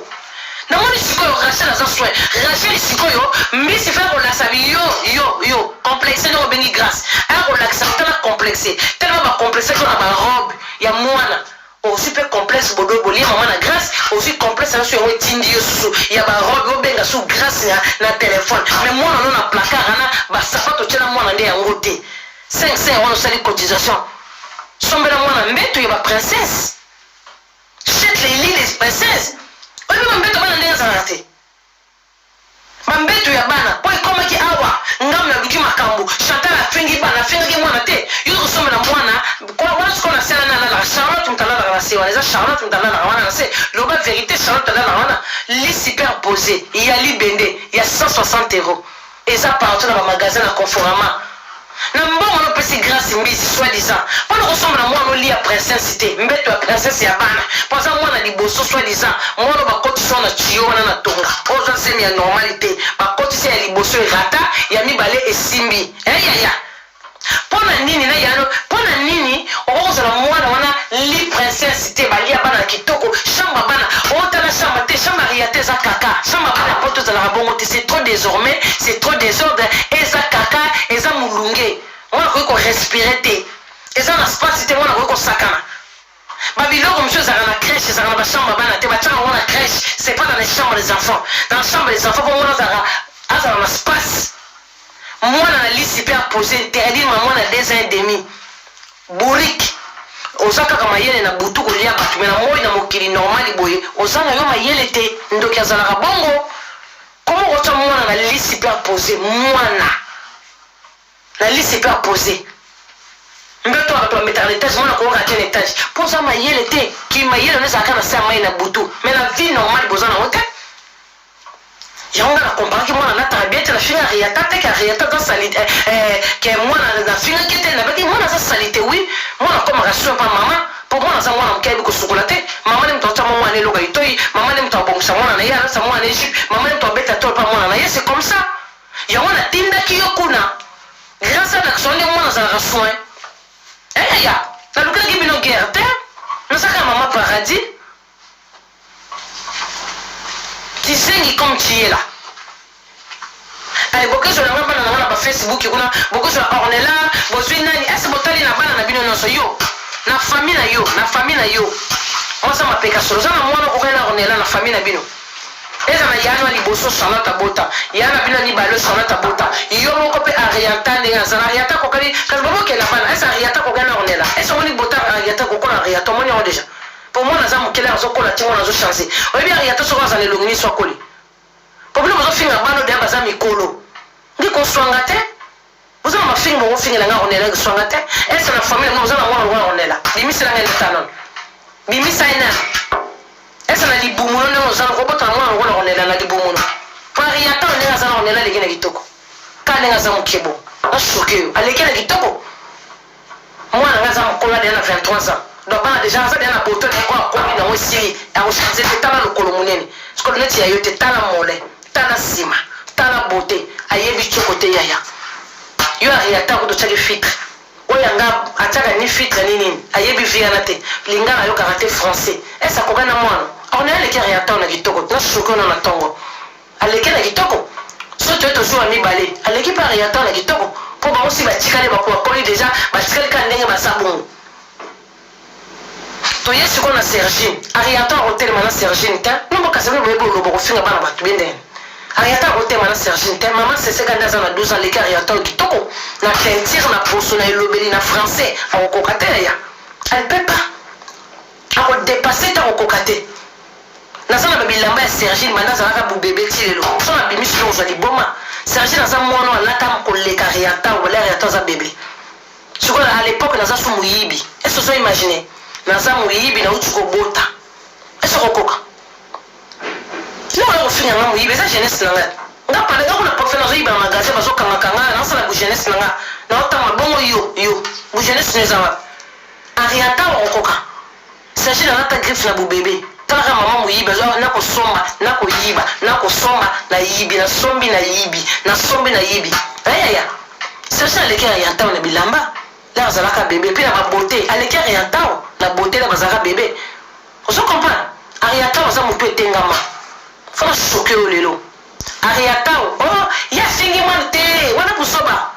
Na moni sikoyo Rachel à soin. Rachel sikoyo, mais c'est faire on la savi yo complexé no bengi grâce. Alors on l'accepte la complexé. Tellement ba complexé qu'on a ba robe, ya moana. Aussi peu complexe bodo boli maman na grâce, aussi complexe sur un tindi yo sous. Ya ba robe benga sous grâce na téléphone. Mais moi on a placard na ba sapato tela moana ndé ya ngote. 500 € on sali cotisation. Sombela mwana mbeto ya ba princesse. Chete les princesses. Oyo ba mbeto bana ndenza ngate. Ba mbeto ya bana, po ikoma ki awa, ngam na luki makambo. Chantal afingi bana, afingi mwana te. Yo sombela mwana, kwa wana skona sala na la Charlotte mtala la se wana, Charlotte mtala la wana se. Loba vérité Charlotte mtala la wana, li superposé, il y a li bende, il y a 160 €. Et ça partout dans le magasin à Conforama. Na mbongo no pesi grâce mbisi soi-disant pour nous ressemble à moi no lia princesse cité mbeto ya princesse ya bana pour ça moi na liboso soi-disant moi no ba koti sona chio na tonga oza semi ya normalité ba koti se ya liboso rata ya mibale esimbi ya pona nini na yano pona nini oza la moi na wana li princesse cité ba lia bana kitoko chamba bana ota na chamba te chamba riate za kaka chamba bana poto za la bongo c'est trop désormais c'est trop désordre et za kaka et za mulunge on a quoi respirer te et ça na space te on a quoi sakana babiloko monsieur za na crèche za na chamba bana te ba tanga on a crèche c'est pas dans les chambres des enfants dans la chambre des enfants pour moi za na space moi na liste superposée interdit maman na 2 ans et demi bourrique ozaka kama yele na butu kolia batu mena moi na mokili normal boye ozana yo mayele te ndoki azala ka bongo comment ocha mwana na liste superposée mwana la liste superposée mbeto abato mettre l'étage mwana ko rater l'étage pour ça mayele te ki mayele na saka na sa mai na butu mena vie normal bozana hotel yanga na comparer mwana na tabiete na finga riata te ka riata dans salite que mwana na finga kete na baki mwana za salite oui mwana comme rassuré par maman pour moi ça mwana mkebi ko sukulate maman nem tota mwana ne loga itoi maman nem to bon sa mwana na ya sa mwana Egypte maman nem to beta to pa mwana na ya c'est comme ça yanga na tinda ki yokuna grâce à l'action de mwana za rassoin ya na luka ki bino guerre te na saka maman paradis Kisengi comme tu es là. Allez, beaucoup sur la main na Facebook, kuna beaucoup sur Ornella, bozui nani, est-ce botali na bana na bino no so yo. na famille na yo oza mapeka solo oza na mwana kokela ronela na famille na bino eza na yana liboso Charlotte abota yana bino libalo Charlotte abota yo moko pe Ariata ndenge azala Ariata kokali kasi bomokela bana eza Ariata kokela ronela eza moni bota Ariata kokola Ariata moni on déjà pour moi naza mokela azokola tingo nazo changer oyebi Ariata soko azala elongi so akoli problème ozofinga bano de baza mikolo ndi koswanga te oza na mafinga bokofingela nga ronela koswanga te eza na famille nga oza na mwana ronela bimisela nga ndetanon bimisa ina esa na libumuno ndenge ozala kobota na mwana lokola ronela na libumuno po Ariata ndenge aza na ronela aleki na kitoko ka ndenge aza mokebo nasoki oyo aleki na kitoko mwana nga aza mokolo deya na 23 ans donc bana déjà aza deya na boto ndeko akomi nango esili akochange te tala lokolo monene sikolo neti ya yo te tala mole tala nsima tala bote ayebi tioko te yaya yo Ariata kototyaki fitre oyo anga atiaka ni fitre nini ayebi viana te lingana ayokaka te français esa koka na mwana aronela aleki Ariata na kitoko nasoki ono na ntongo aleki na kitoko so toye tozwa mibale aleki mpe Ariata na kitoko mpo bango si batikali bakoli déjà batikali ka ndenge baza bongo toye sikoyo na Sergine Ariata akotelema na Sergine te nombokasami boyebi olobo kofinga bana bato bendene Ariata akotelema na Sergine te mama seseka nde aza na 12 ans aleki Ariata na kitoko na tentire na poso na elobeli na français akokoka te yaya elle peut pas akodepase te akokoka te naza na babilamba ya Sergine banda azalaka bobebe ti lelo so na bimisi lo ozwa liboma Sergine aza mwana alata koleka Ariata wala Ariata aza bebe sikoyo à l'époque naza so moyibi ese ozo imagine naza moyibi nauti kobota ese kokoka nongola kofinga nga moyibi eza jeunesse na ngai nga pale nga kuna profe nazoyiba na magasin bazokangaka nga nasala bujeunesse na nga naotama bongo yo bujeunesse neza wapi Ariata wakokoka Sergine alata griffe na bobebe talaka mama moyibi nakosomba nakoyiba nakosomba nayibi nasombi nayibi nasombi nayibi ayaya Sergine aleki Ariata na bilamba la azalaka bebe mpe na babote aleki Ariata na bote la bazalaka bebe ozo comprendre Ariata aza motu etengama fona soki oyo lelo Ariata ya fingi mwana te wana kusoba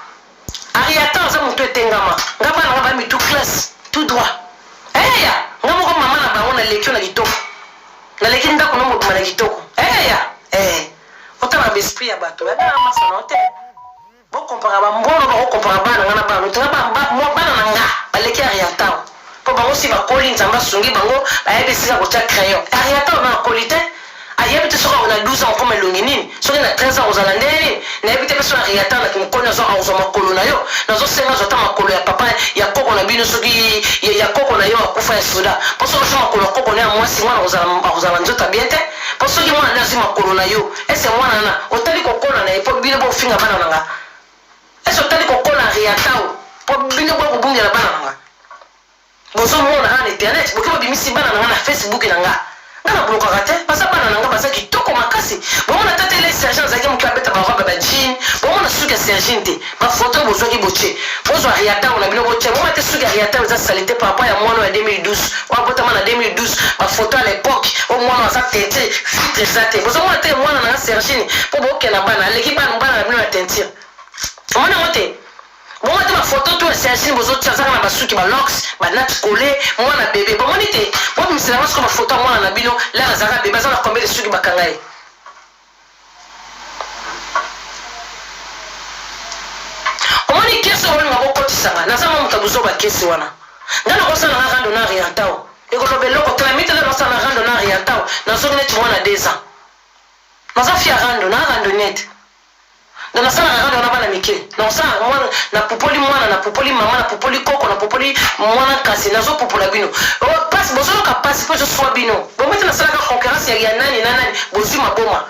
Ariata aza motu etengama nga bana nga bami tout classe tout droit eya nga moko mama na bango naleki na kitoko naleki ndako na mobima na kitoko eya otala besprit ya bato babana masana te bokompara bambono bakokompara bana nga na bano te bana na nga baleki Ariata mpo bango si bakoli nzambe asungi bango bayebi esika kotya crayon Ariata ona akoli te ayebi te soki na 12 ans okoma elongi nini soki na 13 ans ozala ndenge nini nayebi te mpe soki Ariata na kimokoni azwa makolo na yo nazosenga azwa ta makolo ya papa ya koko na bino soki ya koko na yo akufa ya soda mpo soki ozwa makolo ya koko na ya mwasi mwana akozala nzota bien te mpo soki mwana nde azwi makolo na yo ese mwana na otali kokola na ye mpo bino bofinga bana na nga ese otali kokola Ariata mpo bino bokobungela bana na nga bozomona nga na internet boke bobimisi bana na nga na Facebook na nga nga na blokaka te baza bana na nga baza kitoko makasi bomona tata ele Sergine azalaki moki abeta barobe bajine bomona suki ya Sergine te bafoto bozwaki botie bozwa Ariata na bino botie bomona te suki ya Ariata eza sali te par rapport ya mwana ya 2012 wabotama na 2012 bafoto à l'époque o mwana aza tentire filtre eza te bozomona te mwana na nga Sergine mpo bokenda bana aleki bana na bino ya tentire omona yango te bomona te bafoto to ya Sergine bozotia azaka na basuki balox banat kole mwana bebe bomoni te bobimisela ngo siko bafoto ya mwana na bino la azalaka bebe aza na combien de suki bakanga ye omoni kesi olinga bokotisanga naza mwa moto abuzo bakesi wana nga nakosala na rando na Ariata ekoloba eloko tala mitele nakosala na rando na Ariata nazongi neti mwana 2 ans naza fia rando na rando nete na nasala na rando na bana mike na osala mwana na popoli mwana na popoli mama na popoli koko na popoli mwana kasi nazo popola bino passe bozoloka passe po joswa bino bomete nasalaka concurrence ya nani na nani bozwi maboma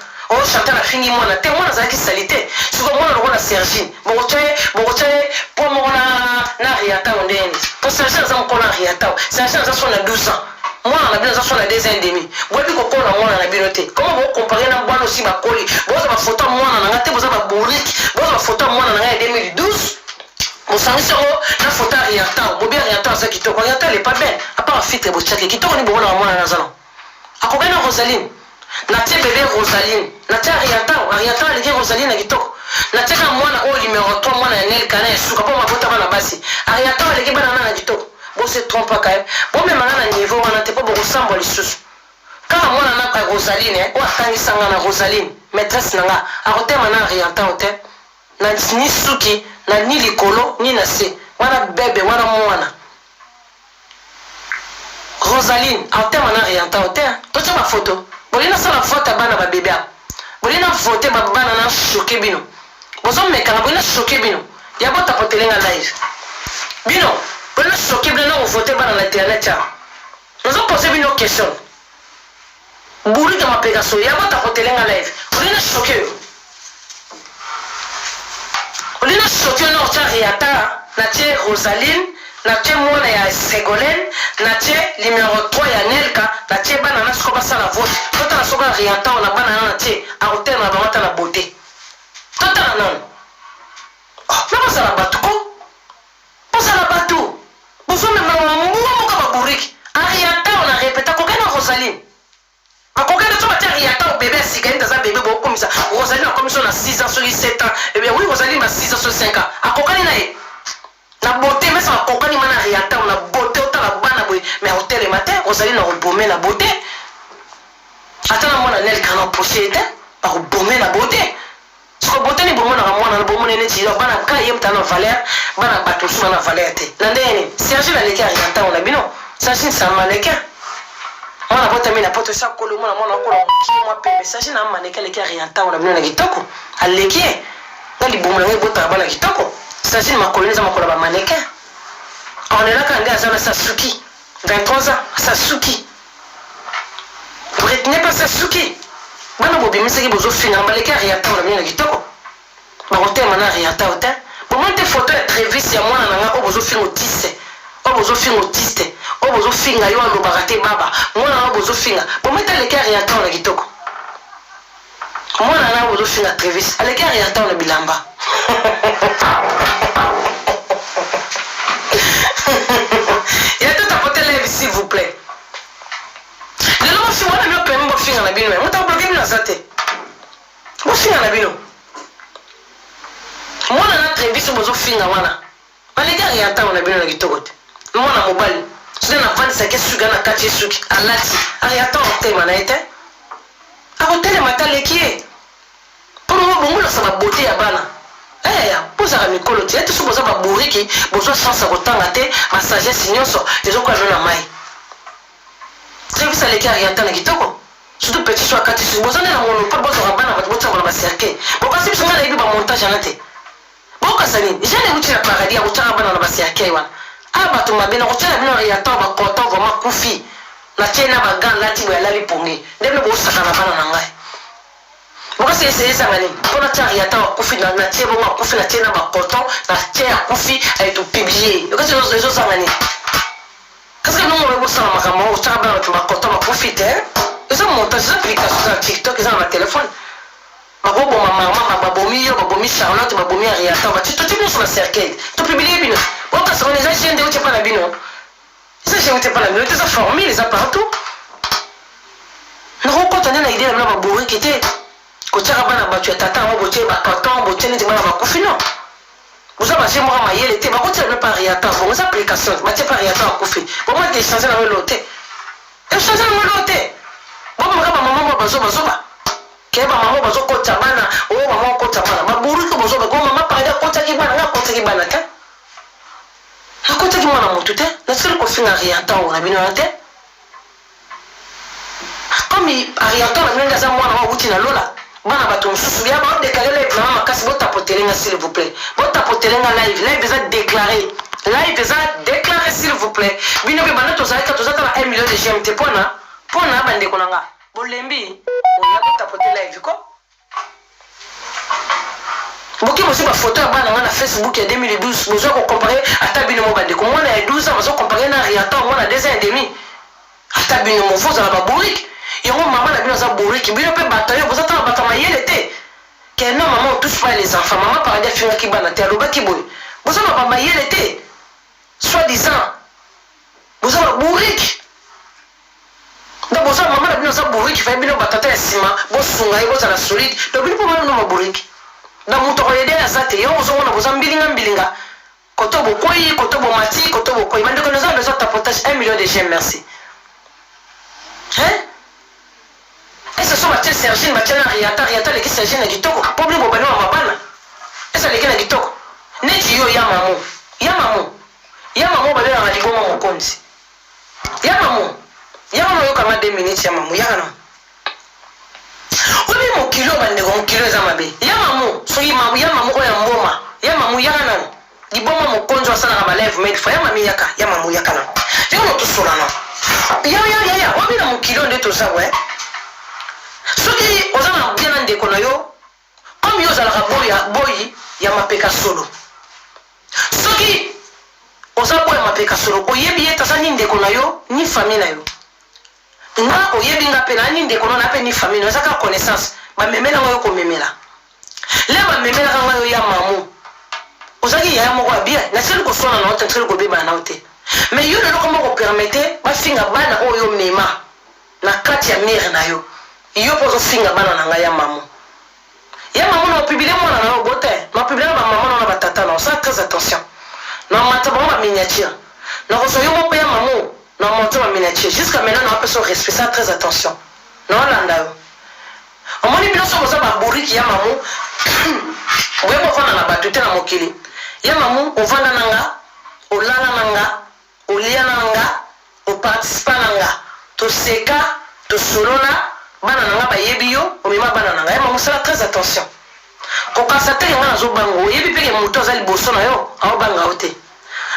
Chantal afingi mwana te mwana azalaki sali te siko mwana lokola Sergine bokotaye po moko na Ariata ndeni po Sergine aza mokolo na Ariata Sergine aza so na 12 ans mwana na bino aza so na 2 ans et demi boyebi kokola mwana na bino te koma bokompare na bwana osi bakoli boza bafoto ya mwana na nga te boza baboriki boza bafoto ya mwana na nga ya 2012 bosangisi yango na foto ya Ariata bobi Ariata aza kitoko Ariata elle est pas belle à part filtre botiaki kitoko ni bomona mwana na zana akobena Rosaline natie bébé Rosaline natie Ariata aleki Rosaline na kitoko natieka mwana oyo numéro 3 mwana ya Nel Kana esuka po mabota bana basi Ariata aleki bana na kitoko Bon se trompe quand même. Bon mais maintenant à niveau on a pas beaucoup sambo les sous. Quand moi on a Rosaline, on a sanga na Rosaline, maîtresse nanga, a côté maintenant orientant hôtel. Na ni suki, na ni likolo, ni na se. Wana bébé, wana mwana. Rosaline, a côté maintenant orientant hôtel. Tu as ma photo. Bolina ça la photo bana ba bébé. Bolina voter ba bana na choqué bino. Bozo mekanga bolina choqué bino. Ya bota potelenga live. Bino, bolina choqué bino na voter bana na internet. Nous avons posé une question. Bouri de ma Pegaso, il y a pas ta live. On est choqué. On est choqué, on a Riata, Natie Rosaline, Natie Mona et Ségolène, Natie numéro 3 et Nelka, Natie Banana, ce qu'on passe à la vote. Quand on a sauvé Riata, on a Banana Natie, à hôtel, on a vraiment la beauté. Quand on a non. Oh, mais pas ça la bateau. Pas ça la bateau. Vous avez même un bourrique. Ariata, on a répété, qu'on gagne Rosaline. A coquin de toi, Ariata, au bébé, si gagne dans un bébé, comme ça. Rosaline a commission à 6 ans sur 7 ans. Eh bien, oui, Rosaline a 6 ans sur 5 ans. A coquin, la beauté, mais ça va coquin, il m'a Ariata, on a beauté, autant la bonne, mais au tel matin, Rosaline a rebaumé la beauté. Attends, moi, la quand on possède, a rebaumé la beauté. Ce que beauté, ni bon, on a moins, on a bon, on est dit, on a quand il y a une valeur, on a battu sur la valeur. L'année, Serge, la légué, Ariata, on a bien, non. Serge, ça m'a légué. On a pas terminé la porte ça colle moi on a encore qui moi pembe ça j'ai na maneka les Ariata on a bien na kitoko aleki ngali bomla ngai bota bana kitoko ça j'ai ma colonise ma kola maneka on est là quand gars ça Sasuki 23 ans Sasuki retenez pas Sasuki bana bobi miseki bozo finga maleka Ariata on a bien na kitoko ba hotel mana Ariata hotel pour moi des photos très vite ya mwana nanga o bozo finga otise bozo finga autiste o bozo finga yo alo bakate baba mwana na bozo finga pour mettre les carrières Ariata na kitoko mwana na bozo finga Travis les carrières Ariata na bilamba ya tout apporter live s'il vous plaît le nom si mwana mio pembo finga na bino mota bloquer bino zate bo finga na bino mwana na Travis bozo finga wana les carrières Ariata na bino na kitoko mwana mobali sina na vandi sake suga na kati suki alati Ariata otema na ete akotele mataleki pour moi bongo la sama beauté ya bana ya poza ka mikolo ti ete so boza ba buriki bozo chance kotanga te ma sagesse nyonso ezo kwa na mai c'est ça les Ariata na kitoko surtout petit so akati suki bozo na mono pas bozo ka bana bato botanga ba cercle bokasi biso na yebi ba montage anate bokasani jane uti na paradis ya kotanga bana na ba cercle wana abato mabena kotala bino Ariata ba content vraiment kufi na tena ba gants lati bo yala lipongi ndebe bo saka na bana na ngai boka c'est ça ngani pour na Ariata ba kufi na tie bo ma kufi na tena ba content na tie kufi ay to publier yoka c'est les autres ngani parce que nous on veut ça makamo o taba ba content ba kufi te ça montage ça application sur TikTok ça na téléphone mabobo mama babomi yo babomi Charlotte babomi Ariata ba tu sur la cercle tu publier bino boka ça on les a chaîne de tu pas la bino ça je ne pas la bino tu ça formé les partout nous rencontrons na idée na ba bourri qui était ko tshaka bana ba tu tata mo botie ba carton botie ni bana ba kufino vous avez chez moi maïel était ba ko tshaka pas Ariata bon ça application ba tshaka Ariata ba kufi bon moi de changer la loté et changer la loté bon moi ba maman ba zo ba keba mama bazo kota bana o mama kota bana maburu ko bazo ko mama paida kota ki bana kota ki bana ta kota ki mwana mutu te na sel ko finga Ariata ona bino te comme Ariata na ngenga za mwana wa uti na lola bana bato mususu bia ba déclarer live na makasi bota potelenga s'il vous plaît bota potelenga live ça déclarer s'il vous plaît bino be bana to za ta 1 million de GMT pona bande ko nanga bolembi oya bota live ko boki mo ba photo ya bana na Facebook ya 2012 bozo ko comparer ata bino mo bande ko mona ya 12 ans bozo comparer na Ariata mona 2 ans et demi ata bino mo voza na ba bourrique yo maman na bino za bourrique bino pe batayo bozo ta bata mayele te que non maman on touche pas les enfants maman par des filles qui bana te aloba ki boy bozo na ba mayele te soit disant bozo ba bourrique donc bozo maman na bino za bourrique fa bino batata ya sima bo sunga bozo na solide donc bino maman no bourrique na muto ko yede azate yo bozo na bozo mbilinga Kotobo Koi, Kotobo Mati, Kotobo Koi. Mais nous avons besoin de tapotage 1 million de j'aime, merci. Hein? Et ce sont Mathieu Sergine, Mathieu Riata, les qui Sergine et Gitoko. Problème au Bano à Mabana. Et ça les qui n'a Gitoko. Netio Yamamu. Yamamu. Yamamu, Bade à Radibo Mokonzi. Yamamu. Yamamu, Yokama 2 minutes, Yamamu. Yamamu. Oui, mon kilo, mon kilo, Zamabe. Yamamu. So Yamamu, Oyamboma. Yamamu, Yamamu. Diboma Mokonzi, Wasana Rabalev, made for Yamami Yaka. Yamamu Yakana. Yamamu Tusolano. Ya. Wabina mon kilo de tout ça, ouais. Ce qui aux gens bien de konayo comme yo zala boy ya mapeka solo ce qui aux gens boy mapeka solo oyebi eta sani de konayo ni famille na yo nga oyebi nga pena ni de konayo na pe ni famille na saka connaissance ba memela ngo ko memela le ba memela nga yo ya mamu ozaki ya mo kwa bien na sel ko sona na otentre ko beba na ote mais yo ne ko mo permettre ba finga bana oyo mema na kati ya mire na yo iyo pozo finga bana na ngai ya mamu na publier moi na bote na publier ba maman na batata na ça très attention na mataba ba miniature na ko yo mo pe ya mamu na mataba ba miniature jusqu'à maintenant na personne respect ça très attention na landa yo omoni bilo so ba buriki ya mamu webo fana na batute na mokili ya mamu ovanda nanga olala nanga olia nanga o participer nanga to seka to solona bana nanga bayebi yo omema bana nanga ya mamu sala très attention kokasa te nga zo bango yebi peke muto za liboso na yo awo banga ote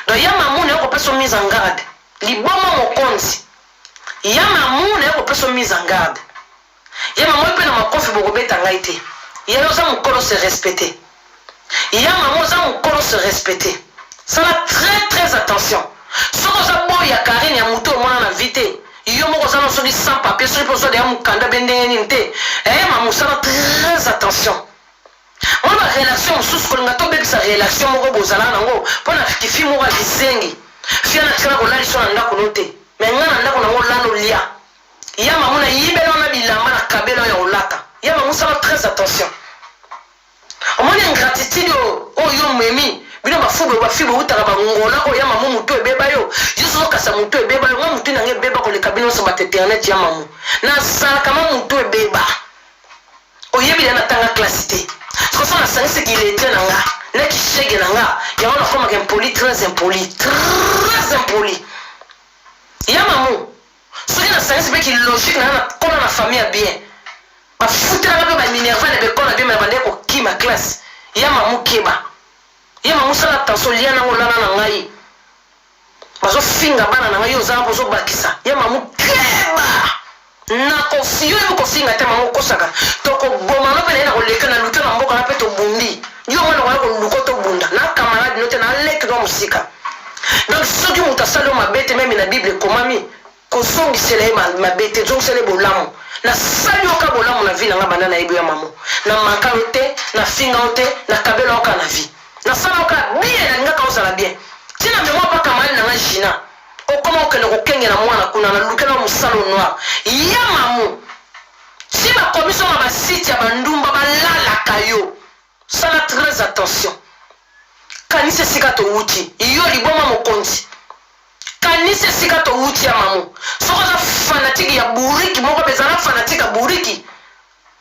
do ya mamu ne ko peso mise en garde liboma mokonzi ya mamu ne ko peso mise en garde ya mamu pe na makofi boko beta ngai te ya yo za mukolo se respecter ya mamu za mukolo se respecter sala très attention soko za boya Karine ya muto mwana na vite yo moko za no soki sans papier soki poso de mukanda bendeni nte mamu sala très attention. On a relation sous ko nga to be sa relation moko bozala nango pona kifi moko lisengi fia na tsala ko lali so na ndako note me ngana ndako nango lano lia ya mamu na yibelo na bilamba na kabelo ya olata ya mamu sala très attention omoni ingratitude o yo memi bino bafubo bafibo utaka bangola ko ya mamu muto ebeba yo jiso kasa muto ebeba yo muto na ngebeba ko le kabino so bateternet ya mamu na sala kama muto ebeba oyebi na tanga classité ce sont la science qui était là là qui chèque là il y a on a comme un poli très impoli il y a maman ce qui la science qui logique là comme la famille bien ba foutre là ba minerva de ko na bien mais bande ko ki ma classe il y a maman keba il y a maman ça attention liana ngolana na ngai bazo finga bana na ngai oza bozo bakisa il y a maman keba na kofiyo ko finga te maman kosaka to ko boma no pele na koleka na luka na mboka na peto bundi yo mwana ko luko to bunda na camarade note na lek do musika donc ce qui mutasalo mabete même na bible komami ko songi sele mabete donc sele bolamu na sali oka bolamu na vie na ngaba na ibu ya mamu na makalote na finga ote na kabelo oka na vie na sala oka bien na ngaka osala bien tina me mo pa camarade na ngina okoma okene ko kengela mwana kuna na luka na musalo noir ya mamu si ba commission ma site ya bandumba balala kayo sala très attention kanise sikato uti iyo liboma mokonzi kanise sikato uti ya mamu soko za fanatique ya buriki moko bezala fanatique ya buriki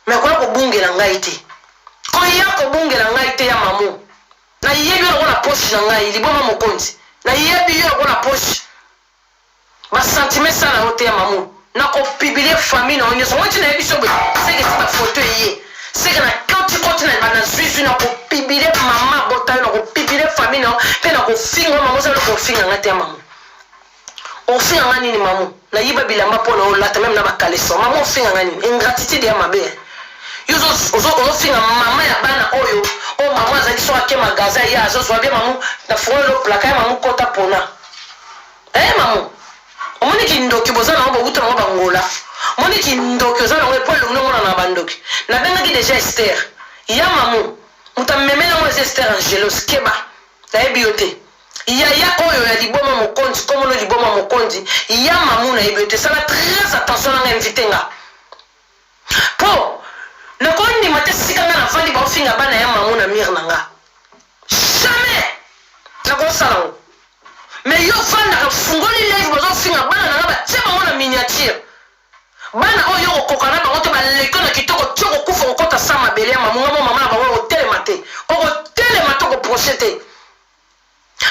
me ko ko bungela ngai te ko ya ko bungela ngai te ya mamu na yebi ko na poche na ngai liboma mokonzi na yebi ko na poche ba sentiment sala ote ya mamu na ko publier famille na onyo so wati na ebiso be c'est que c'est photo yé c'est que na quand tu continues na zuzu na ko publier maman bota na ko publier famille na pe na ko finga maman ça ko finga ngate ya maman on finga ngani ni maman na yiba bilamba pona o lata même na ba kaleso maman on finga ngani ingratitude ya mabe yo zo finga maman ya bana oyo o maman za kiso ake magaza ya zo so bien maman na folo lo plaka ya maman kota pona maman omoni kindoki bozana obo uta mo bangola moni kindoki ozana we polo ngona na bandoki na benga ki déjà Esther ya mamu mutamemela mo Esther Angelos keba na ebiote ya oyo ya liboma mokonzi comme no liboma mokonzi ya mamu na ebiote sala très attention na invité nga po na koni mate sika na fandi ba finga bana ya mamu na mir nanga jamais na ko salon. Mais yo fanda fungoli live bozo finga bana na ba tsema mona miniature. Bana oyo kokana ba ngoto ba lekona kitoko tshoko kufa kokota sama bele mamunga mo mama ba wo telemate. Oko telemate ko prochete.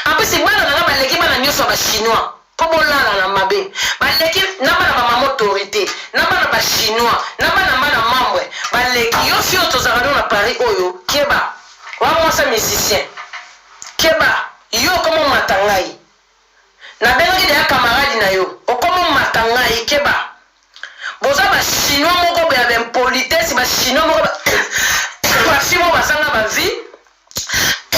Après c'est bana na ba leki bana nyoso ba chinois. Pobolala na mabe. Ba leki na bana ba mama autorité, na bana ba chinois, na bana mamwe. Ba leki yo fio to zakano na Paris oyo keba. Wa mo sa musicien. Keba yo comme matangai. Na bengi de camarade na yo okomo matanga ikeba boza ba chinois moko be avec politesse ba chinois moko ba fimo basanga ba vie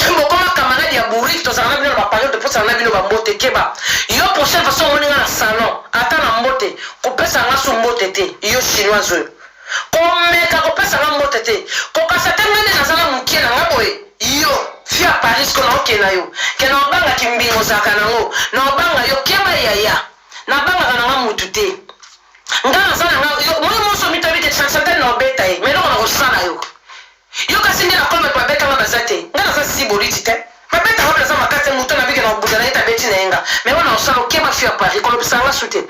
bokoma camarade ya bourrique to sana bino ba période pour sana bino ba mbote keba yo prochaine façon on na salon ata na mbote ko pesa nga so mbote te yo chinois zo ko meka ko pesa nga mbote te ko ka satengane na sana mukena ngaboy yo fia Paris kono okena yo kena obanga kimbingo sakanango na obanga yo keba yaya na banga kana mutu te ngana sana yo mo so mitabite chansate na obeta e melo na osana yo kasinga na kolme pa beta mabazate ngana sa si boliti te babeta hobla za makate mutu na bige na obudana ita beti na enga me wana osana keba fia Paris kono bisanga sute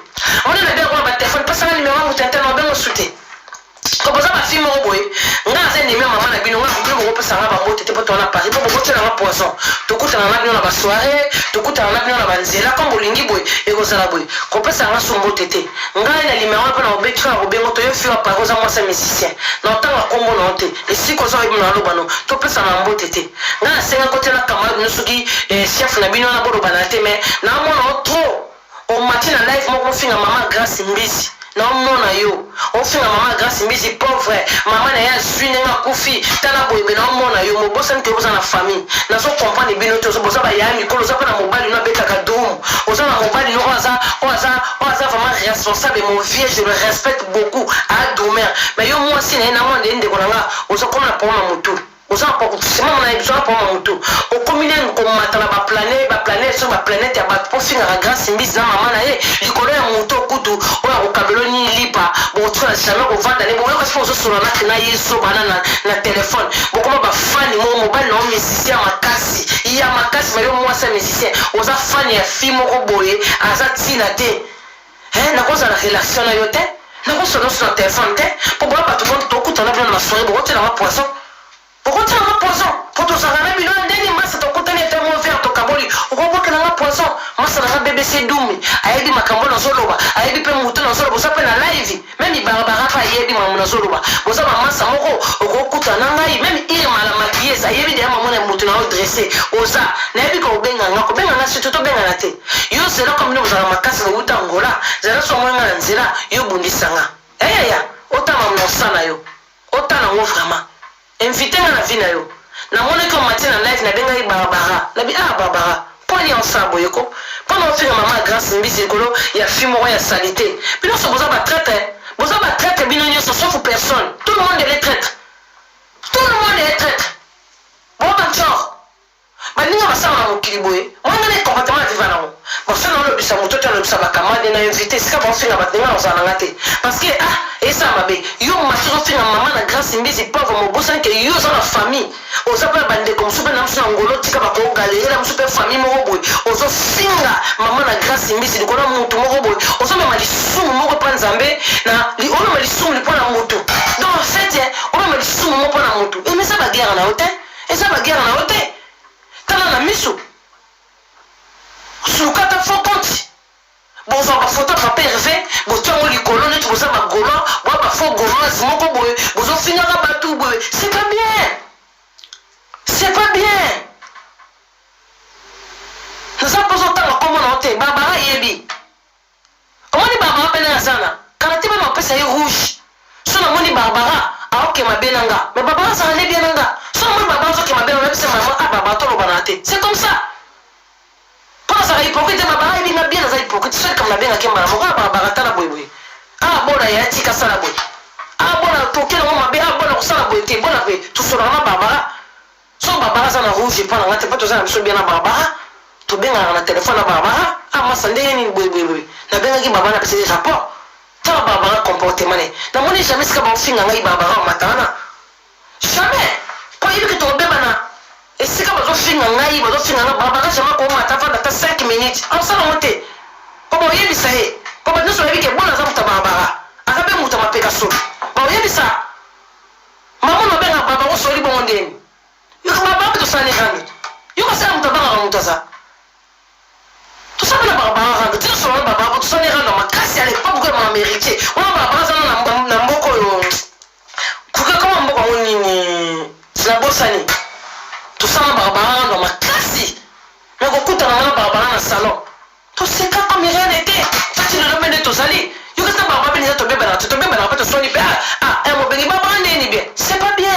on na bia kwa ba téléphone pesa na numéro mutu tente na bengo sute ko boza ba fimo boy ngana za numéro mama na bino ngana bino ko pesa na ba moto te poto na Paris ko bote na poisson tokuta na bino na ba soirée tokuta na bino na ba nzela ko bolingi boy ekozala boy ko pesa na so mbote te ngana na numéro pa na obetra ko bengo to yo fio pa ko za mo sa musicien na tanga kombo na ote esiko zo ibino na lobano to pesa na mbote te ngana senga kote na camarade no suki chef na bino na bodo banate me na mo na trop o matina live mo ko finga mama grâce mbisi na mona yo o finga mama grâce mbisi pauvre mama na ya zwine nga kufi tana boyebe na mona yo mo bosa nte bosa na famille na so comprendre bino to so bosa ba ya mi kolo so pa na mobali no beta ka dum o so na mobali no oza vraiment responsable mon vieux je le respecte beaucoup à dormir mais yo moi si na monde ndeko na nga o so comme na poma mutu oza pa kutsima na ebiso pa mutu o komine ko matala ba planète sur ba planète ya ba po finga ka grâce mbisi na mama na ye likolo ya mutu kutu o ya ko kabelo ni lipa bo tsala jamais ko vanda ne bo ko fo so solo na yeso bana na téléphone bo ko ba fani mo mobile na musicien makasi ya makasi mayo moi sa musicien oza fani ya fimo ko boye aza tina te na ko za la relation na yo te na ko solo sur téléphone te po bo ba to kuta na bino na soirée bo tela ma poisson. Pourquoi tu as un poisson? Pour tout ça, on a mis un dernier masse, ton côté est tellement vert, ton caboli. On voit que un poisson. Moi, ça n'a pas BBC Doumi. Aïe, ma cambo dans Soloba. Aïe, peut mouton dans Soloba. Ça peut la live. Même il barbara pas aïe, ma dans Soloba. Vous avez un masse à moko. Au gros coup, t'en as même il m'a la maquillée. Ça y est, bien, maman est mouton à dressé. Oza. N'a pas qu'on benga. Qu'on benga, c'est tout benga la tête. Yo, c'est là comme nous, vous avez ma casse, vous êtes en gola. Zera soit moins en zera. Yo, bundi sanga. Eh, ya. Autant m'en sana yo. Autant en vraiment. Invité na vie na yo na moni ko matina live na benga i barbara na bi barbara poni ensemble yoko pendant que maman grâce mbisi kolo ya fimo ya salité bino so boza ba traite bino nyo so sauf personne tout le monde est traître bon bancho baninga basama na mokiliboye mwanga ne comportement vivant na bon ça non le bisa moto to le bisa ba kamade na invité ska bon finga batinga osana ngate parce que et ça mabe yo masiro finga mama na grâce mbisi pauvre mo bosan ke yo za la famille oza pa bande comme super na mso ngolo tika ba ko galera mso pe famille mo boy ozo finga mama na grâce mbisi diko na mutu mo boy ozo me mali sumu mo ko panzambe na li ono mali sumu li pona mutu donc en fait ono mali sumu mo pona mutu et mais ça ba guerre na hotel et ça ba guerre na hotel kana na miso sukata fo konti bonzo ba photo pa pervé botongo likolo net boza ba golo ba fo golo moko boye bozo finga ka batu boye c'est pas bien nous avons besoin de comment on te barbara yebi comment ni barbara pena sana kana tiba na pesa yi rouge so na moni barbara aoke mabenanga mais barbara ça ne bien nanga so na moni barbara so ke mabenanga pesa maman barbara to lo banate c'est comme ça. Ça hypocrite baba il bien ça hypocrite c'est comme la bien qui m'a moko baba tala boy bona ya tika sala boy bona toke na mama be bona sala boy te bona be tout sur na baba so baba ça na rouge pas na ngate pas tout ça na bien na baba to bien na téléphone na baba masa ndenge ni boy na bien ki baba na pese des rapports ta baba comportement na moni jamais ska ba finga ngai baba matana jamais pas il que to beba na et c'est comme bazofinga ngai bazofinga nga babaka jama komata fanda ta 5 minutes asala mote po boyebisa ye po banyonso bayebi ke bona aza moto ya barabara aza mpe moto ya mapeka solo baoyebisa mamo na benga baba osoli bongo ndeni yoka baba mpe tosala nerando yoka sala moto abangaka moto aza tosala na barabara rando tina solo na baba tosala nerando makasi ya lepa buko ya maaméritier wana barabara aza na mboko oyo kuka kama mboko yango nini sinabosani tosala barabara rando makasi na kokutana na barabara na salon toseka comme rien n'était fatina na mende tozali yoka ta barabara beni za tobebana mpe tosoni mpe mobengi barabara ndeni bien c'est pas bien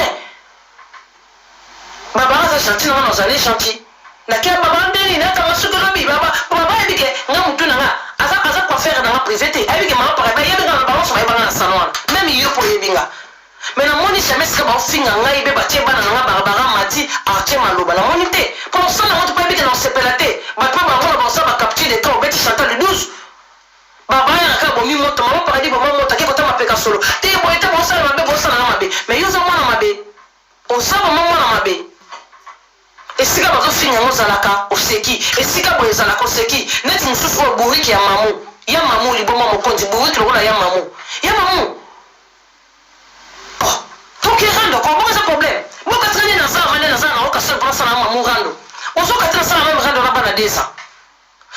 barabara aza gentil na wana ozali gentil nakia barabara ndeni nakanga soki lobi barabara yebike nga mutu na nga aza coiffeur na nga privé te ayebike mama paraba yebinga na balonso bayebanga na salon wana même yo mpo oyebinga mais namoni jamais sika baofinga ngai mpe batie bana na nga barabara mati atie maloba namoni te mpo mosala yango mpo yebike na osepela te bato mpe bamona baosala bacapture de temps obeti chantal le 12 babaya naka bomi moto mama paradi boma moto ake kota mapeka solo te boye te bosala mabe bosala nga mabe mais yo oza mwana mabe oza boma mwana mabe esika bazofinga yango ozalaka oseki esika boye ezalaka oseki neti mosusu oyo buriki ya mamu liboma mokonzi buriki lokola ya mamu toke rando kobongo eza problème bokatira nde nazala mande nazala na okasala mpona sala mamu rando ozokatira sala meme rando na bana 2 ans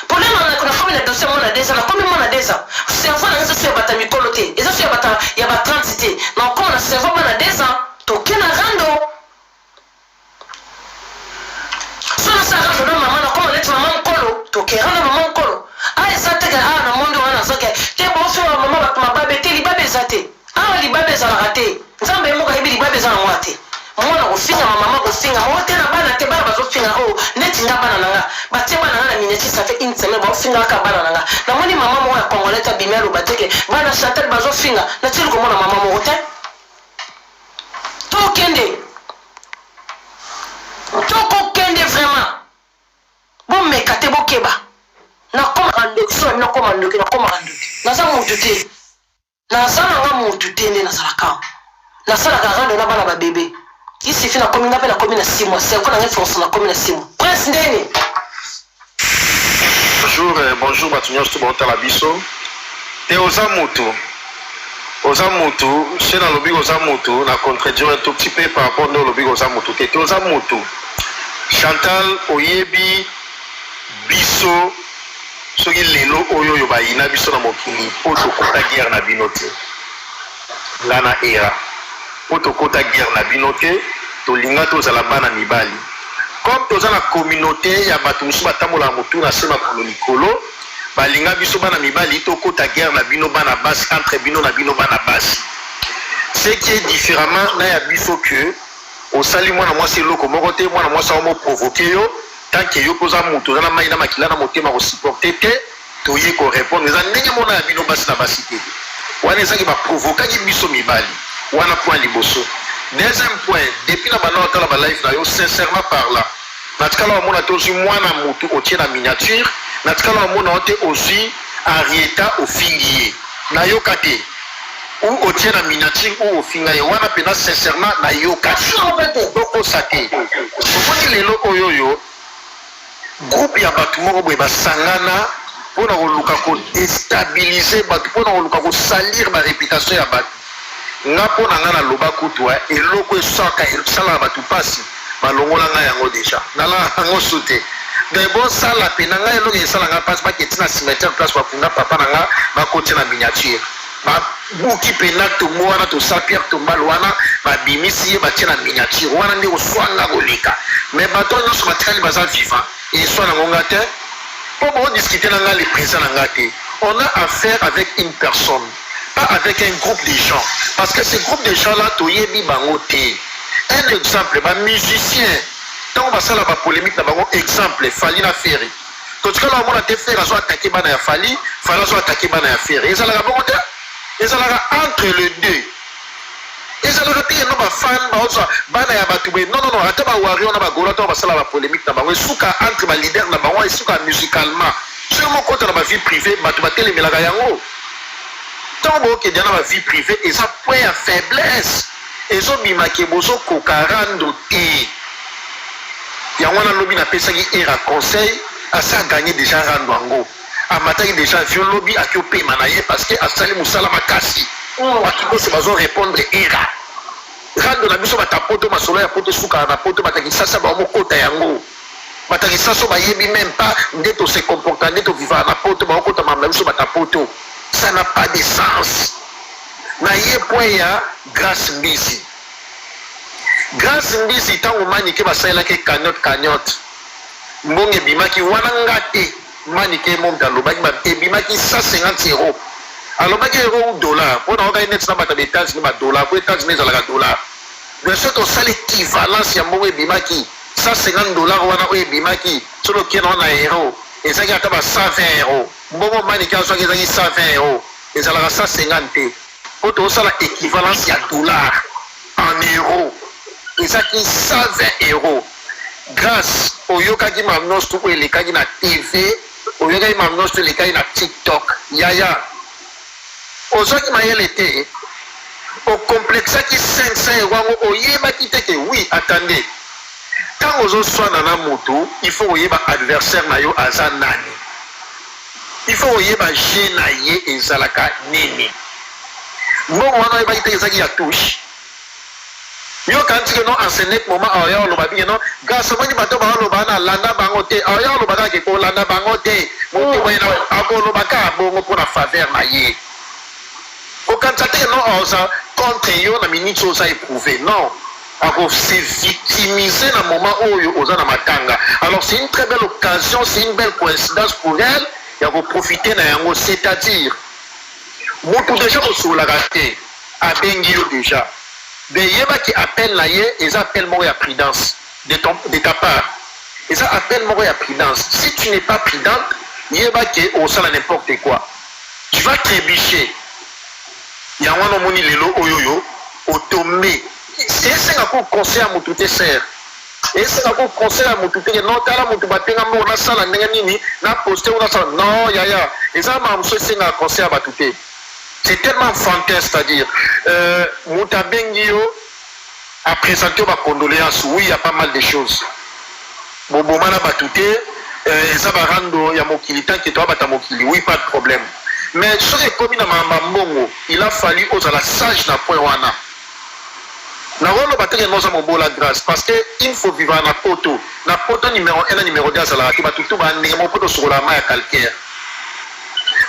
problème nakomi na dossier mwana 2 ans nakomi mwana 2 ans cerveau nanga eza so ya bata mikolo te eza so ya ba 30 te nakomi na cerveau bana 2 ans toke na rando so nasala rando na mama nakoma neti mama nkolo toke rando mama nkolo eza teke na monde wana nazoke te bofiwa mama bato mababe te libabe eza te awa libabe ezalaka te nzambe moko ayebi libabe eza na mwa te mwana kofinga mama kofinga o te na bana te bana bazofinga o neti nga bana na nga batie bana nga na mineti ça fait une semaine baofinga kaka bana na nga namoni mama moko ya congolais abimi aloba teke bana chantel bazofinga natili komona mama moko te tokokende vraiment bomeka te bokeba nakomaka ndoki so ami nakomaka ndoki naza motu te naza nanga motu te nde nazalaka nasalaka rando na bana babebe isifi nakomi nga mpe nakomi na 6 mois cerveau nanga efonso nakomi na 6 mois prince ndeni bonjour bato nyonso baotala biso te oza motu se nalobi oza motu na contredire un tout petit peu par rapport nde olobi oza motu te oza motu chantal oyebi biso soki lelo oyo bayina biso na mokili mpo tokota guerre na bino te nga na era mpo tokota guerre na bino te tolinga tozala bana mibali comme toza na communauté ya bato mosusu batambolaka motu na se makolo likolo balinga biso bana mibali tokota guerre na bino bana basi entre bino na bino bana basi ce qui est différemment na ya biso que osali mwana mwasi eloko moko te mwana mwasi aomo provoke yo tant que yo koza moto oza na mai na makila na motema kosupporte te toye korépondre eza ndenge mona ya bino basi na basi te wana ezaki baprovokaki biso mibali wana point liboso deuxième point depuis na banda otala balife na yo sincèrement parla na tikala wamona te ozwi mwana motu otie na miniature na tikala wamona o te ozwi arieta ofingi ye nayoka te ou otie na miniature ou ofinga ye wana mpena sincèrement nayoka te okosa te omoni lelo oyoyo groupe ya bato moko boye basangana mpona koluka kodestabilize bato mpona koluka kosalir baréputation ya bato nga mpona nga naloba kutu eloko esalaka bato mpasi balongola ngai yango deja nala yango su te mais bosala mpe na ngai eloko esalanga mpasi baketi na cimetière place bafunga papa na nga bakotia na miniature babuki mpena tombo wana tosala pierre tombale wana babimisi ye batie na miniature wana nde koswanga koleka mais bato nyonso batikali baza vivant eswa nango nga te mpo bodiscute na nga le présent na nga te on a affaire avec une personne pas avec un groupe de gens parce que ce groupe de gens là toyebi bango te un exemple bamusicien ntango basala bapolémique na bango exemple fali na feri totikala omona te feri azo atake bana ya fali azo atake bana ya feri ezalaka bongo te ezalaka entre les deux ezalaka te yeno bafan baozwa bana ya bato boye non ata bawario na bagolo ntango basala bapolémique na bango esuka entre balider na bango esuka musicalement soki mokota na bavie privé bato batelemelaka yango ntango bookendea na bavie privé eza point ya faiblesse ezobimaki bozokoka rando te yango wana lobi napesaki era conseil asa gagné déjà rando yango amataki déjà avion lobi aki opema na ye parce que asali mosala makasi bato nyonso bazorépondre era rando na biso batapoto masolo ya poto esukaka na poto batakisasa baomokota yango batakisasa bayebi même pas nde tose comporta nde tovivaka na poto baokota mambo na biso batapoto ça n'a pas de sens na ye point ya Grâce Mbisi Grâce Mbisi ntango manike basalelaki cagnotte mbongo ebimaki wana nga te manike momta alobaki ebimaki 150 euros alobaki euro ou dollar mpona okai neti na bato ya baétats-unis badollar po états-unis ezalaka dollar bien sûr tosala équivalence ya mbongo ebimaki 150 dollars wana oyo ebimaki soki okende wana na euro ezalaki ata ba 120 euros mbongo manike azwaki ezalaki 120 euros ezalaka 150 te po tosala équivalence ya dollar en euro ezalaki 120 euros Grâce oyokaki mamnos tu oyo elekaki na tv oyokaki mamnos tu elekaki na tiktok yaya ozwaki mayele te okomplexaki 500 euros yango oyebaki te ke oui attendez ntango ozoswana na motu il faut oyeba adversaire na yo aza nani il faut oyeba je na ye ezalaka nini mbongo wana oyebaki te ezalaki ya touche yo kanti ke no enseigner moment oya oloba bi no Grâce moni bato ba oloba na landa bango te oya oloba ka ke ko landa bango te moto moyena akoloba ka bongo pour la faveur na ye o kanti te no oza contre yo na minute oza éprouvé non ako se victimiser na moment oyo oza na matanga alors c'est une très belle occasion c'est une belle coïncidence pour elle ya ko profiter na yango c'est-à-dire moto déjà kosolaka te abengi yo déjà de yebaki appel na ye eza appel moko ya prudence de ta part eza appel moko ya prudence si tu n'es pas prudente yebaki osala n'importe quoi tu vas trébucher yango wana omoni lelo oyoyo otombe esenga ko conseil ya motu te ser esenga ko conseil ya motu te no tala motu batenga moko nasala ndenge nini na poste ngo nasala non yaya eza mamoso esenga conseil ya bato te. C'est tellement enfantin, c'est-à-dire, Moutabengio a présenté ma condoléance. Oui, il y a pas mal de choses. Bobomana Batouté, Zabarando, il y a Mokilitan qui doit battre Mokili. Oui, pas de problème. Mais ce qui est commis dans Mamambongo, il a fallu aux à la sage na point wana. Na rolo batterie non za mobo la grâce parce que il faut vivre na poto. Na poto numéro 1 numéro 2 za la ki batutu ba ndemo poto sur la main calcaire.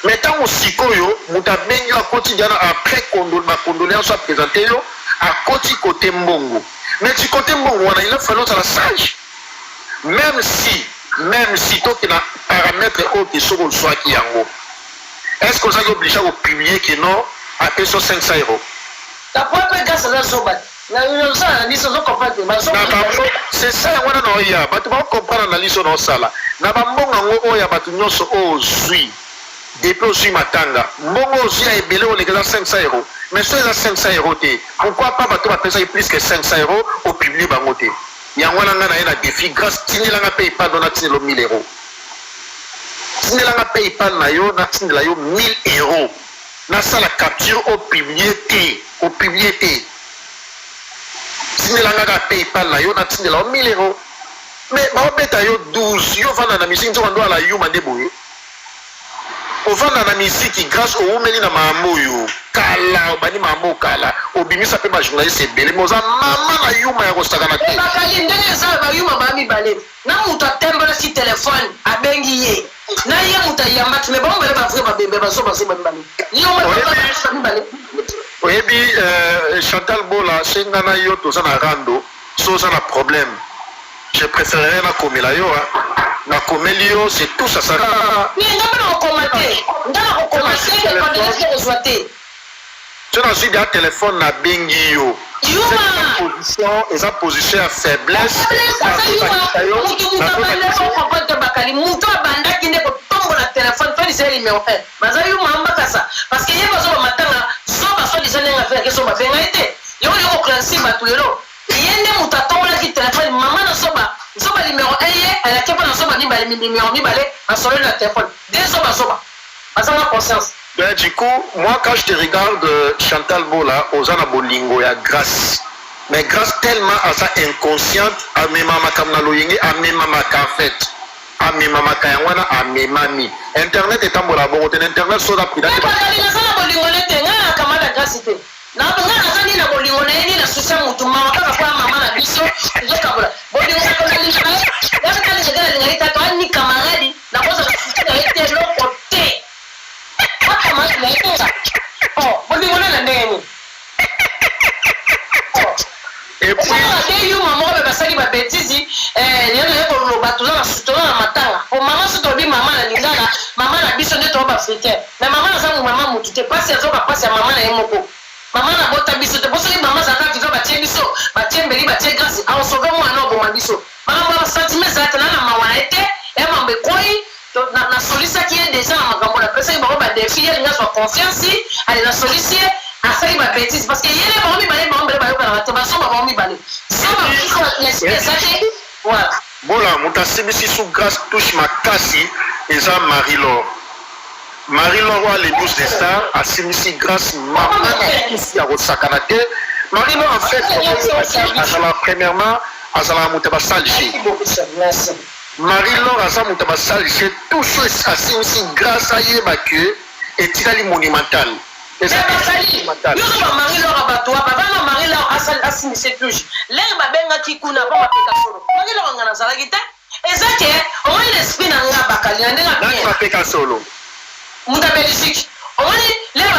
Mais tant au sikoyo, Moutabengio a quotidien après condoléance soit présenté yo à côté mbongo. Mais du côté mbongo, il a fallu à la sage. Même si toi qui n'a paramètre haut qui sont au soit qui yango. Est-ce qu'on est obligé de publier que non à peso 500 euros? La première gars c'est la sobat. C'est ça on a no ya, batu ba comprendre analyse no sala. Na ba mbongo ngo oya batu nyonso ozui. Depuis aussi matanga. Mbongo aussi a ebele on est 500 euros. Mais sur les 500 euros pourquoi pas batu ba payer plus que 500 euros au public bangote. Yango na ngana na défi grâce tinela nga paye pas dona tinelo 1000 euros. Tinela nga paye pas na yo na tinela yo 1000 euros. Na ça la capture au publié. Tinela nga paye pas na yo na tinela 1000 euros. Mais ba obeta yo 12 yo vana na musique nzo ndo ala yuma deboye. Au vendre la musique grâce au Oumeli na Mamoyo, Kala, Bani Mamo Kala, au Bimisa Pema journaliste c'est belé, mais maman na Yuma ya Rostagana. Bakali ndenge za ba Yuma Bami Balé. Na muta tembela si téléphone a bengiye. Na ye muta yamba tu me bon bele ba vrai ba bembe ba so ba Bami. Ni o ma Bami. Oyebi Chantal Bola sengana yo to za na rando, so za na problème. Je préférerais na komela yo na komelio c'est tout ça ça. Mais ndama commenter. Ndama commenter le condoléance que reçoité. Tu n'as pas de téléphone na bengi yo. Position et sa position à faiblesse. Parce que yende mutatongola ki téléphone maman na soba soba numéro 1 elle a kepa na soba ni balé numéro ni balé a solo na téléphone des soba ça ma conscience. Ben du coup moi quand je te regarde Chantal Bola aux ana bolingo ya grâce mais grâce tellement à sa inconsciente amemama kamna loyenge amemama ka fait amemama ka yangwana amemami internet etambola bongo te internet soda prida te bakali sala bolingone te nga kamala grâce te na nga nakani na bolingone ni na susa mutu mama kaka kwa mama na biso nzokabola bolingone ko nalingana ya kali ngala ngalita to ani kamaradi na koza kufuta ete loko te hata mama na ita oh bolingone na ndeni et puis il y a maman basali ba bêtise yele ko lo batula na sutona na matanga o mama soto bi mama na lingana mama na biso nde to ba africain mais mama na zangu mama mutu te passe azoka passe ya mama na yemoko mama na bota biso te bosali mama za ka ba tie biso ba tie mbeli ba tie grâce a osoga mwana obo ma biso mama ba sentiment za tana na mawana ete e mambe koi na solisa qui est déjà na makambo na pesa ba ba défi yele nga so confiance ali na solisi asali ba bêtise parce que yele ba mi balé ba mbele ba yoka na ba so ba mi balé ça va l'espèce voilà bola mutasibisi sous grâce touche makasi eza Marie-Laure wa les 12 des stars asimisi grâce mama ya kosakana te Marie-Laure en fait azala premièrement azala muta basalje Marie-Laure aza muta basalje tout chose asimisi grâce à yeba que etikali monumental mais basali yo ba Marie-Laure abatwa baba na Marie-Laure asal asimisi touche l'air ba benga kikuna ba peka solo Marie-Laure ngana zala kita ezake on l'esprit na nga bakali ndenge bien ba peka solo muta Belgique on l'air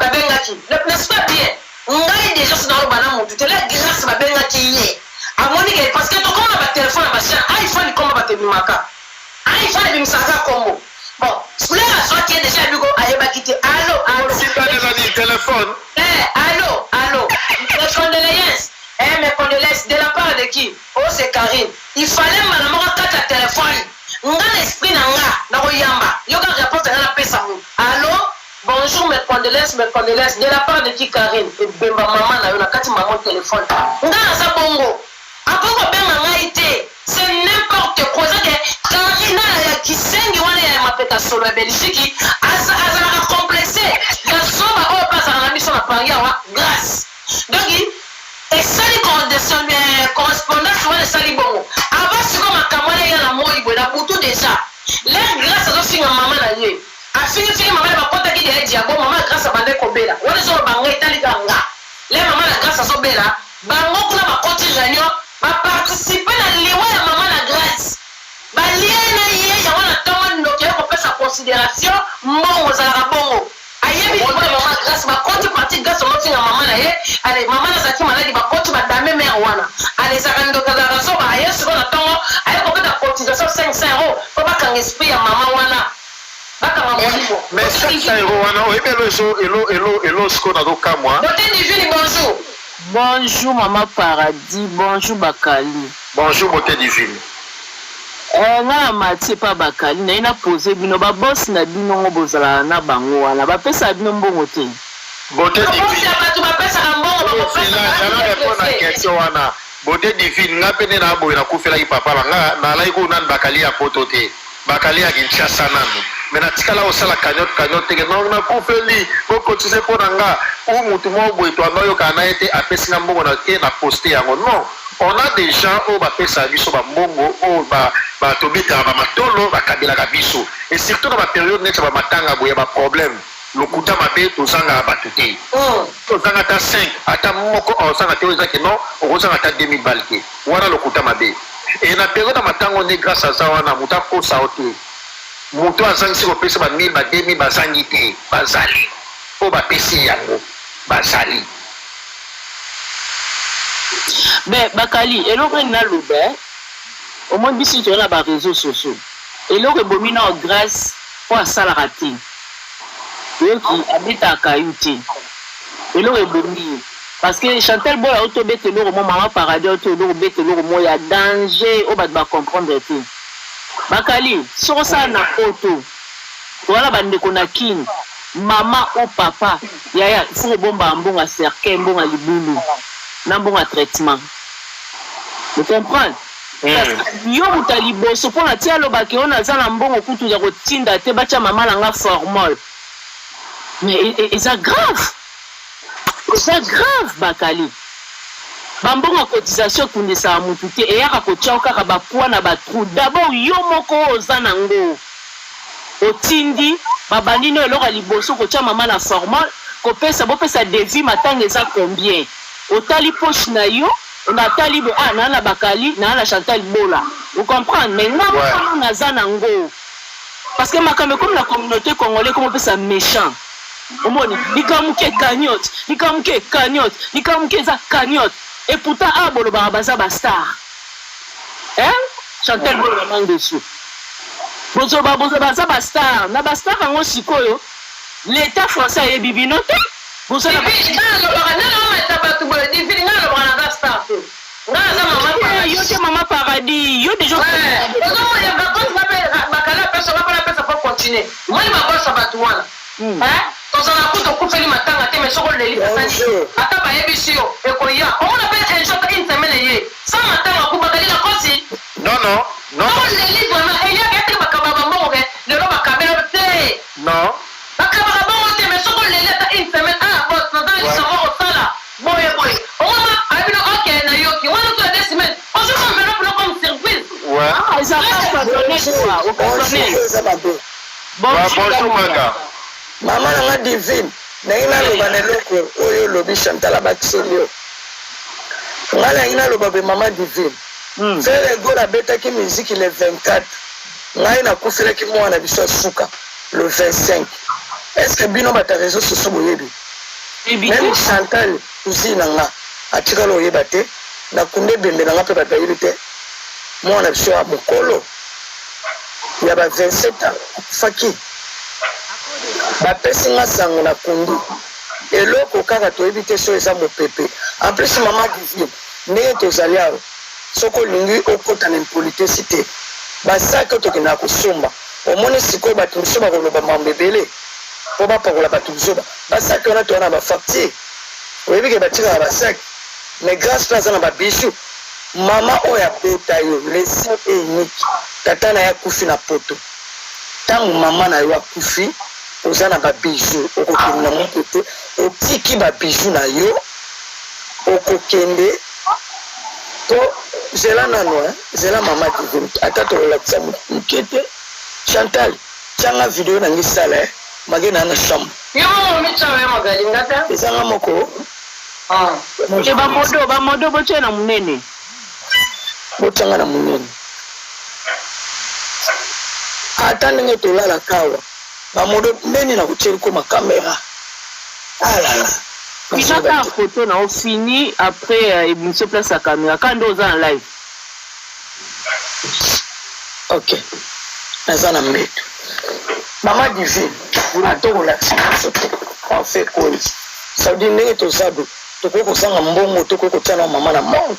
ba benga ki n'est-ce pas bien ngai déjà c'est dans le bana mutu te la grâce ba benga ki ye amoni ke parce que to kona ba téléphone ba cher iPhone comme ba te bimaka iPhone bimsaka kombo bon cela soit qui est déjà bigo ayeba kité allô si tu as des téléphone allô mes condoléances de la part de qui oh c'est Karine il fallait maman kata téléphone nga l'esprit na nga na koyamba yoka réponse na pesa mu allô bonjour mes condoléances de la part de qui Karine et bemba maman na yo na kati maman téléphone nga na sa bongo apoko benga nga ité c'est n'importe quoi ça que Karine ya kisengi wana ya mapeta solo ya Belgique azala complexé ya soba o pasa na mission na pangia wa grâce donc et sali correspondance wana sali bongo ava siko makamwana ya na moi bwena butu déjà l'air grâce à finga mama na ye a fingi mama ba kota ki de diabo mama grâce à bande ko bela wana zo bango itali kanga le mama na grâce à so bela bango kuna ba koti réunion ba participer na liwa ya mama na grâce ba liena ye ya wana tomo ndoke ko pesa considération mbongo za la bongo ayebi ko mama grâce ba koti parti grâce mo finga mama na ye ale mama na zaki maladi ba koti ba dame mère wana ale za kando kaza raso ba yesu ko na tongo aye ko pesa cotisation 500 € ko ba kan esprit ya mama wana baka mambo mais 500 € wana elo sko na do kamwa Beauté divine bonjour. Bonjour Maman Paradis, bonjour Bakali. Bonjour Beauté divine. Nga Mathieu pa Bakali na ina poser bino ba boss na bino ngo bozala na bango wana ba pesa bino mbongo te. Beauté divine. Ba pesa mbongo ba pesa. Jana répondre à question wana. Beauté divine nga pene na boye na kufela ki papa nga na lai ko nan Bakali ya poto te. Bakali ya Kinshasa nanu. Mena tikala osala kanyote ke non na kufeli ko kotise pona nga o mutu mo boye to anoyo kana ete apesi na mbongo na ke na poster yango non. On a des gens au bapesa biso ba mbongo o ba tobika ba matolo ba kabila ka biso et surtout dans la période net ba matanga boye ba problème lokuta mabe tozanga batuté tozanga ta 5 ata moko ozanga te ozaki non ozanga ta 2000 balke wana lokuta mabe et na période matango ne grâce à ça wana muta ko saote muto azangi ko pesa ba 1000 ba 2000 bazangi te bazali o ba pesi yango bazali. Mais Bakali, eloko na lobe, au moins bisi tu na ba réseaux sociaux. Eloko bomina en grâce pour ça la raté. Yo qui habite à Kayuti. Eloko bomi parce que Chantal Bola auto bete eloko mo Maman Paradis auto eloko bete eloko mo ya danger o ba comprendre tout. Bakali, sur ça na auto. Voilà bande ko na kin. Maman ou papa, yaya, il faut bomba mbonga cercle mbonga libulu. Nambonga traitement. Vous comprenez? Yo mutalibo so pona tia lo ba ke ona za na mbongo kutu ya kotinda te bacha mama langa formol. Mais c'est grave. C'est grave Bakali. bambongo cotisation kundesa mutu te eyaka kotia kaka bapoa na batrou. D'abord yo moko oza nango otindi babandi no eloko liboso kotia mama na formal kopesa bopesa devis matanga eza combien otali poche na yo natali bo na bakali na Chantal Bola. Vous comprenez? Mais non naza nango parce que makambe comme la communauté congolaise comme on peut ça méchant. Omoni likamuke cagnotte likamuke za cagnotte et pourtant abolo baza ba star. Hein? Chantal Bola manque dessous. Bozo baza ba star na ba star ngo sikoyo l'état français et bibinote bozo na Maman Paradis, yo déjà continuer. Moi, il m'a pas ça va tout hein? Dans un coup de coupe, il m'a tangaté, mais sur le livre, attends, bah, ébissio, et qu'on y a. On appelle un jour une semaine, sans matin, on coupe à la consi. Non. Non, les livres, il y a quelqu'un qui va cababambo, le roba cabelloté. Non. La cababambo, mais sur le livre, une semaine, boss, dans le savoir au sala. Boy. On a vu le hockey, Nayoki, on a deux semaines. On se fait comme surprise. Ouais. Ah, ça va pas donner quoi, au personnel. Bonjour, Maga. Maman nanga divine na ina loba na loko oyo lobi Chantal Abakiselio ngala ina loba be mama divine fere gola beta ki musique le 24 ngai na kufela ki mwana biso suka le 25 est-ce que bino bata réseau sociaux boyebi même Chantal usina nga atika lo yeba te na kunde bembe nanga pe bata yiri te mwana biso ya mukolo ya ba 27 ans faki bapesi nga sango na kundu eloko kaka toyebi te so eza mopepe en plus mama divine ndenge tozali awa soki olingi okota na impolitesi te basaki tokendaka kosomba omoni sikoyo bato biso bakoloba mambo ebele mpo bapakola bato biso basaki wana towana bafacture oyebi ke batikaka basaki mais grâce mpe aza na babiju mama oyo abota yo lesi eniki tata na ye akufi na poto ntango mama na yo akufi oza na babiju okokende na moko te otiki babiju na yo okokende to zela nano zela mama divine ata tolakisa moke te Chantal tianga video na ngi sala magena na chambre ezanga moko bamodo botie na munene botanga na munene ata ndenge tolala kawa bamodo mbeni na kucheli kwa makamera alala Pinaka photo na fini après émission place à caméra quand on est en live. OK. Nazana mbeto. Mama divine, atoko la photo. On fait quoi? Ça dit ndenge tozado, toko ko sanga mbongo toko ko tana mama na mort.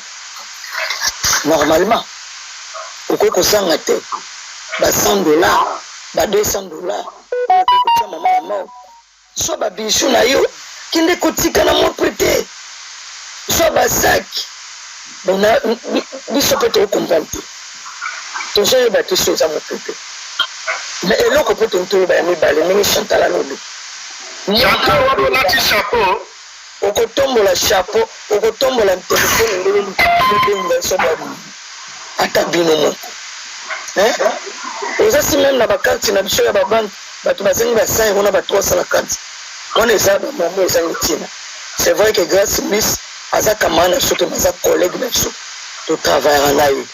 Normalement. Oko ko sanga te. Ba $100, ba $200. Toko tana mama na mort. So ba bichu na yo kinde kotika na mo prêter. So ba sac. Bona biso peut te comprendre. Toujours les bâtis choses à mon prêter. Mais et l'autre peut te ba mi balé mais Chantal la lobi. Chantal wabo lati chapeau. Okotombo la chapeau, okotombo la téléphone le so ba. Ata bino mo. Hein? Oza si même na ba carte na biso ya ba banque, ba to bazengi ba 5 on a ba 350. On est ça, maman, c'est vrai que grâce à Miss, Aza Kamana, surtout mes collègues, tout travail en aïe.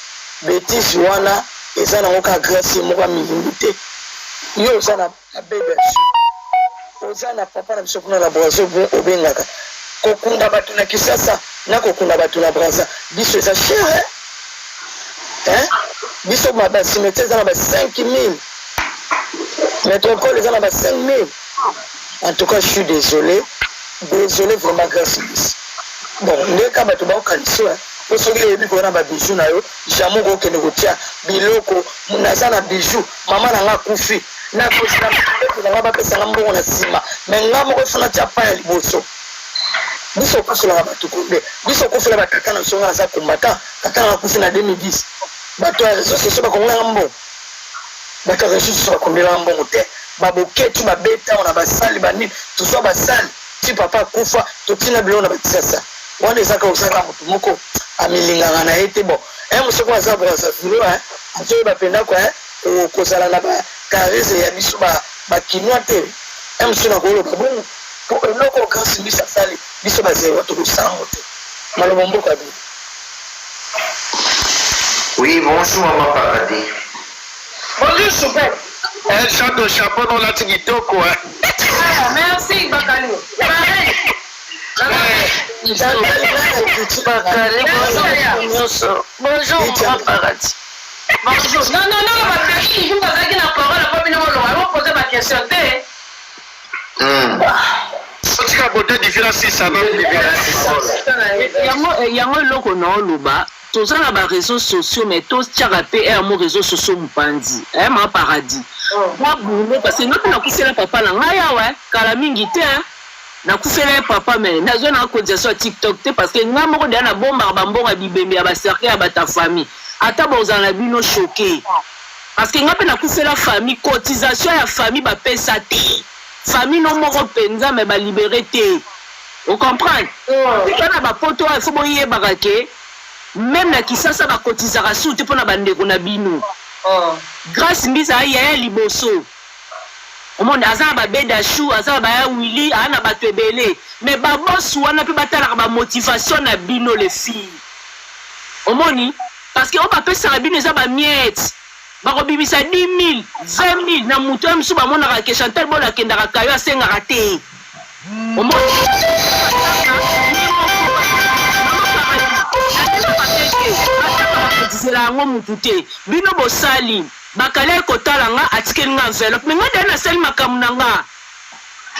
Bêtise, Wana, et ça n'a aucun grâce, moi, m'inviter. Yo, ça n'a pas bébé. Oza n'a pas de chocolat, la boisson, au Bengaka. Kokunda Batuna Kisasa, n'a Kokunda Batuna Braza. Biso, ça cher, hein? Biso, ma base, cimetière, ça n'a 5 000. Métropole, ça n'a 5 000. En tout cas, je suis désolé vraiment grâce à Miss. Bon, les cas de Tuba Kanso, pour ceux qui ont vu qu'on a des bijoux, jamais qu'on ne retient, biloko, munazana bijoux, maman n'a pas koufi, n'a pas fait ça, n'a pas fait ça, n'a pas fait ça, mais n'a pas fait ça, pas les bosso. Biso koufi la ba tukunde, biso koufi la ba kakana songa za kumbata, kakana koufi na 2010. Bato ya réseaux sociaux ba konga ngambo. Bato ya réseaux sociaux ba konga ngambo te. Baboke tu babeta on a basali bani tu sois basali si papa kufa tu tina bilo na batisa wana ezaka osaka motu moko amilinganga na ye te bon mosoko aza brasafilo azoyi bapenda kozala na bakarise ya biso bakinois te mosu na koloba bongo eloko grâce biso asali biso bazali tokosango te maloba mboka bi. Oui, bonjour Maman Paradis. Bonjour Super. Elle chante au chapeau dans la tigitoko. Merci Bakali. Bonjour Maman Paradis. Bonjour. Non, Bakali, je vous ai dit la parole, pas bien on poser ma question. Sotika bote différence ça non yango eloko na oloba toza na baréseaux sociaux mais totiaka pe mo réseaux sociaux mopandi ma paradis moi boulot parce que ngai nakufela papa na ngai awa kala mingi te nakufela papa mais nazo na cotisation ya TikTok te parce que ngai moko deya na bombaka bambonga bibembe ya bacercle ya bata famille ata bozala na bino choqué parce que ngai mpe nakufela famille cotisation ya famille bapesa te famille non moko penza mais ba libéré te. Vous comprenez? Quand ba poto il faut boyebaka ke même na kisasa ba cotisera sous te pona bandeko na bino. Grâce mbisa ya liboso. Omonde azana ba beda chou azana ba ya Willy ana ba tebele mais ba boss wana pe batala ba motivation na bino les filles. Omoni parce que on ba pesa na bino za ba miette. Bakobimisa 10 000, 20 000 na mutu ya misu bamonaka ke Chantal Bola akendaka kayo asengaka te. Zela yango mutu te. Bino bosali bakale kotala nga atikeli nga enveloppe mais nga deya nasali makambo na nga.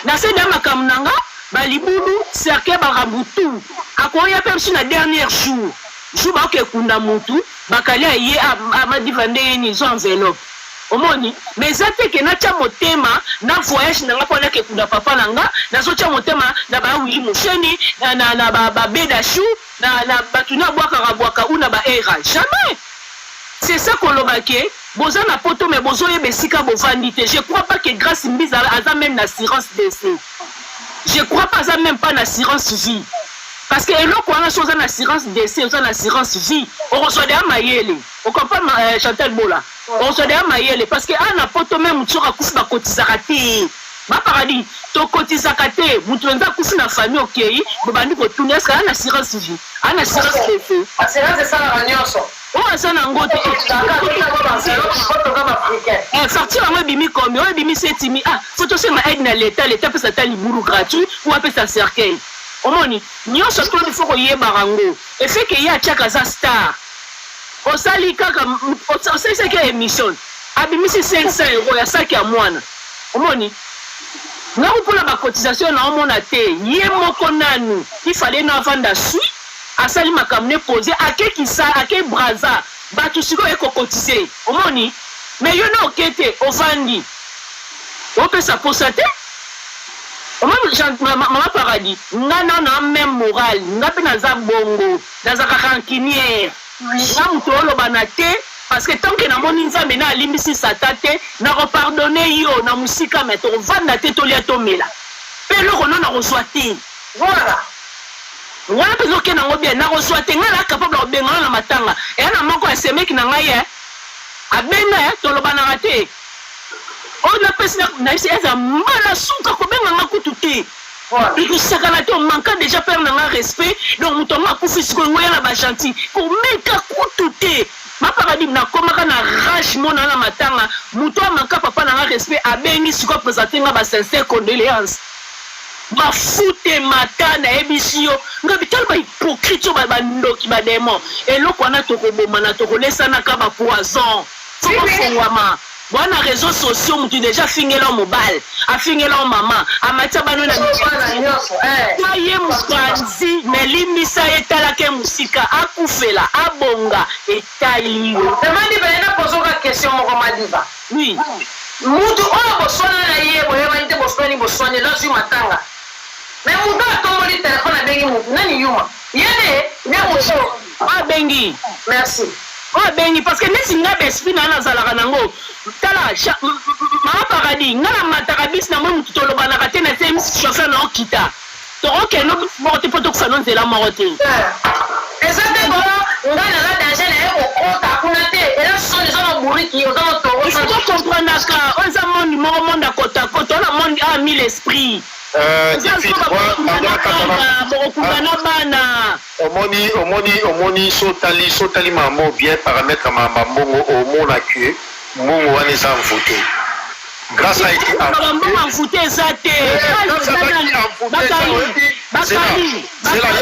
Nasali deya makambo na nga balibulu cercle barabutu akoya mpe biso na dernier jour. Jour bakekunda mutu bakali aye amadiva ndenge ni zo enveloppe omoni mais ate ke natia motema na voyage nanga mpona kekunda papa nanga nazotia motema na bawili mosheni na babeda chou na bato na bwaka ou na baera jamais. C'est ça kolobake boza na poto mais bozoyeba esika bovandi te. Je crois pas que grâce mbiza aza même na assurance décès. Je crois pas aza même pas na assurance vie. Parce que eloko wana so oza na assurance décès oza na assurance vie okozwa deya mayele okomprendre Chantal Bola okozwa deya mayele parce que ana poto me mutu soki akufi bakotizaka te baparadis tokotizaka te mutu enza akufi na famille okei bobandi kotuni eske ana assurance vie ana assurance décès assurance esalaka nyonso oyo aza nango te facture yango ebimi komi oyo ebimi setimi fo tosenga aide na leta apesa ata libulu gratuit ou apesa cercueil. Omoni nyonso to il faut koyeba rango et fait que ya chaka za star osali kaka osali seke émission abimisi 500 € ya saki ya mwana omoni na kupula ba cotisation na omona te ye moko nanu il fallait na vanda sui asali makamne poser akekisa ake braza batu siko eko cotiser omoni mais yo na okete ovandi opesa posate. Maman Paradis, nga na même moral, nga pe naza bongo, naza rancunière. Nga muto oloba na te parce que tant que na moni nzambe na alimbisi satate, na repardonner yo na musika mais to vanda te to lia to mela. Pe loko na reçoit te. Voilà. Nga pe zoke na ngobia na reçoit te nga la capable de benga na matanga. Et na moko ya semeki na ngai abenga to loba na te. On a pensé na isi eza mala suka ko benga makutu te. Iko sakana te on manque déjà perdre na respect donc muto ma kufi siko ngoya na ba gentil ko meka kutu te. Ma paradis na komaka na rage mona na matanga muto manque papa na respect abengi siko présenter nga ba sincère condoléances. Ba fute matana ebisio nga bitalo ba hypocrite ba ndoki ba démon et loko na tokoboma na tokolesa na ka ba poison. Faut fongwama. Wana réseaux sociaux mutu déjà fingela mobile afingela mama amatia bano na mibala ye mukanzi melimisa etala ke musika akufela abonga etaliyo demandi bena pozoka question moko madiva oui mutu oyo boswana na ye boyebani te boswani lazwi matanga mais mutu atomboli telefone abengi mutu nani yuma yede ne moso abengi merci abengi parce que nesi nga besprit na nazalaka nango tala Maman Paradis nga na mataka bis na moi mutu tolobanaka te na te chauffeur na okita toroke no morte poto kusano nzela morote ezate bolo ngana la danger na yo okota kuna te ela sonde zo buriki ozo no toro il faut comprendre que on za monde moko monde à côté on a monde a mis l'esprit omoni sotali mambo bien paramètre mambongo omona que mbongo wana eza voté grâce a été envoûté eza te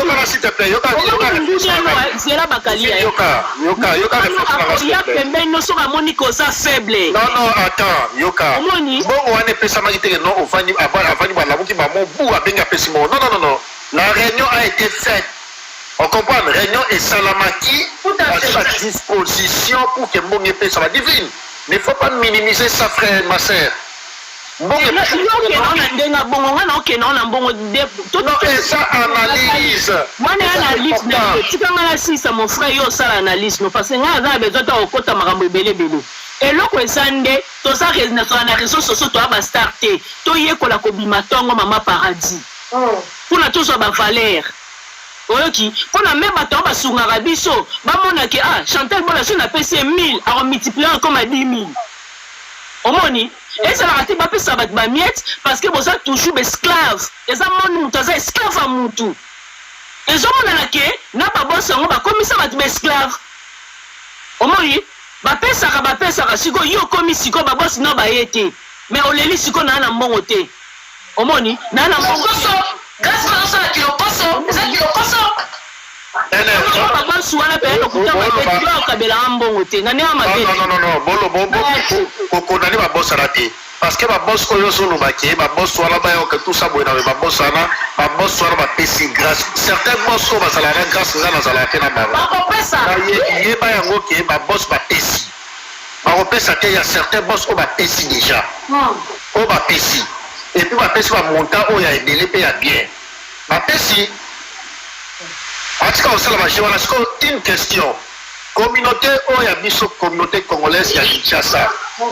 yoka s'il te plaît zela bakali yoka pembeni nyonso bamoni koza faible non attends yoka mbongo wana epesamaki teke non avandi balamuki bamo bu abengi apesi mbongo non la réunion a été faite. On comprend, réunion et salamaki à sa disposition pour que mbongo pese ça va divine. Il ne faut pas minimiser ça, frère, ma sœur. Non, et ça analyse. Moi, analyse. Tu peux m'analyser, mon frère, yo ça l'analyse. Parce que nous avons besoin de côté marambo belé belé. Et là, quand sande, tout ça sur les réseaux sociaux, tu vas starter. Tu y es qu'on a kobima tongo mama paradis. Pour la tous ba valeur. Oyoki, pour la même bateau ba sungara biso, ba mona ke Chantal bona so na pc 1000 à multiplier comme à 10 000. Omoni, et ça va te ba pesa ba miette parce que vous êtes toujours esclave. Les amons mutaza esclave à mutu. Et zo mona ke na ba boss ngo ba komisa ba esclave. Omoni, ba pesa siko yo komisiko ba boss no ba yete. Mais oleli siko na mbongo te. Omoni, na mbongo so. Grâce à ça, tu le passes, ça tu le passes. Parce que ma boss oyo solo baki, ma boss wala ba yo que tout ça boina ma boss ana, ma boss wala ba pesi grâce. Certains boss ba sala na grâce na sala te na ba. Ba pesa. Ye ba yango ke ma boss ba pesi. Ba pesa te ya certains boss o ba pesi déjà. O ba pesi. Et puis ma pesi va monter où il y a des délais payés bien. Ma pesi. En tout cas, on s'en va jouer. Une question. Communauté où il y a biso communauté congolaise, il y a Kinshasa. On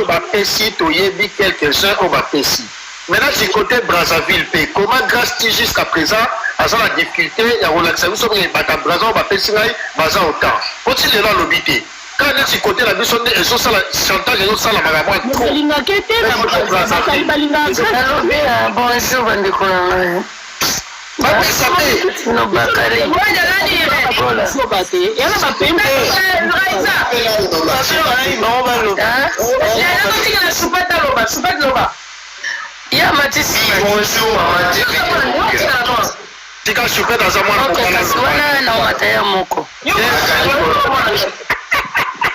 va pesi, tu y as quelques-uns, on va pesi. Maintenant, du côté Brazzaville, comment grâce jusqu'à présent, à la difficulté, il y a relaxation, il y a Brazzaville, on va pesi, baza autant. Faut-il là l'obité? Quand on est du côté la mission, ils sont Chantal, ils sont la magamouane. Bonjour, Bandeko. Tika chupé dans un mois.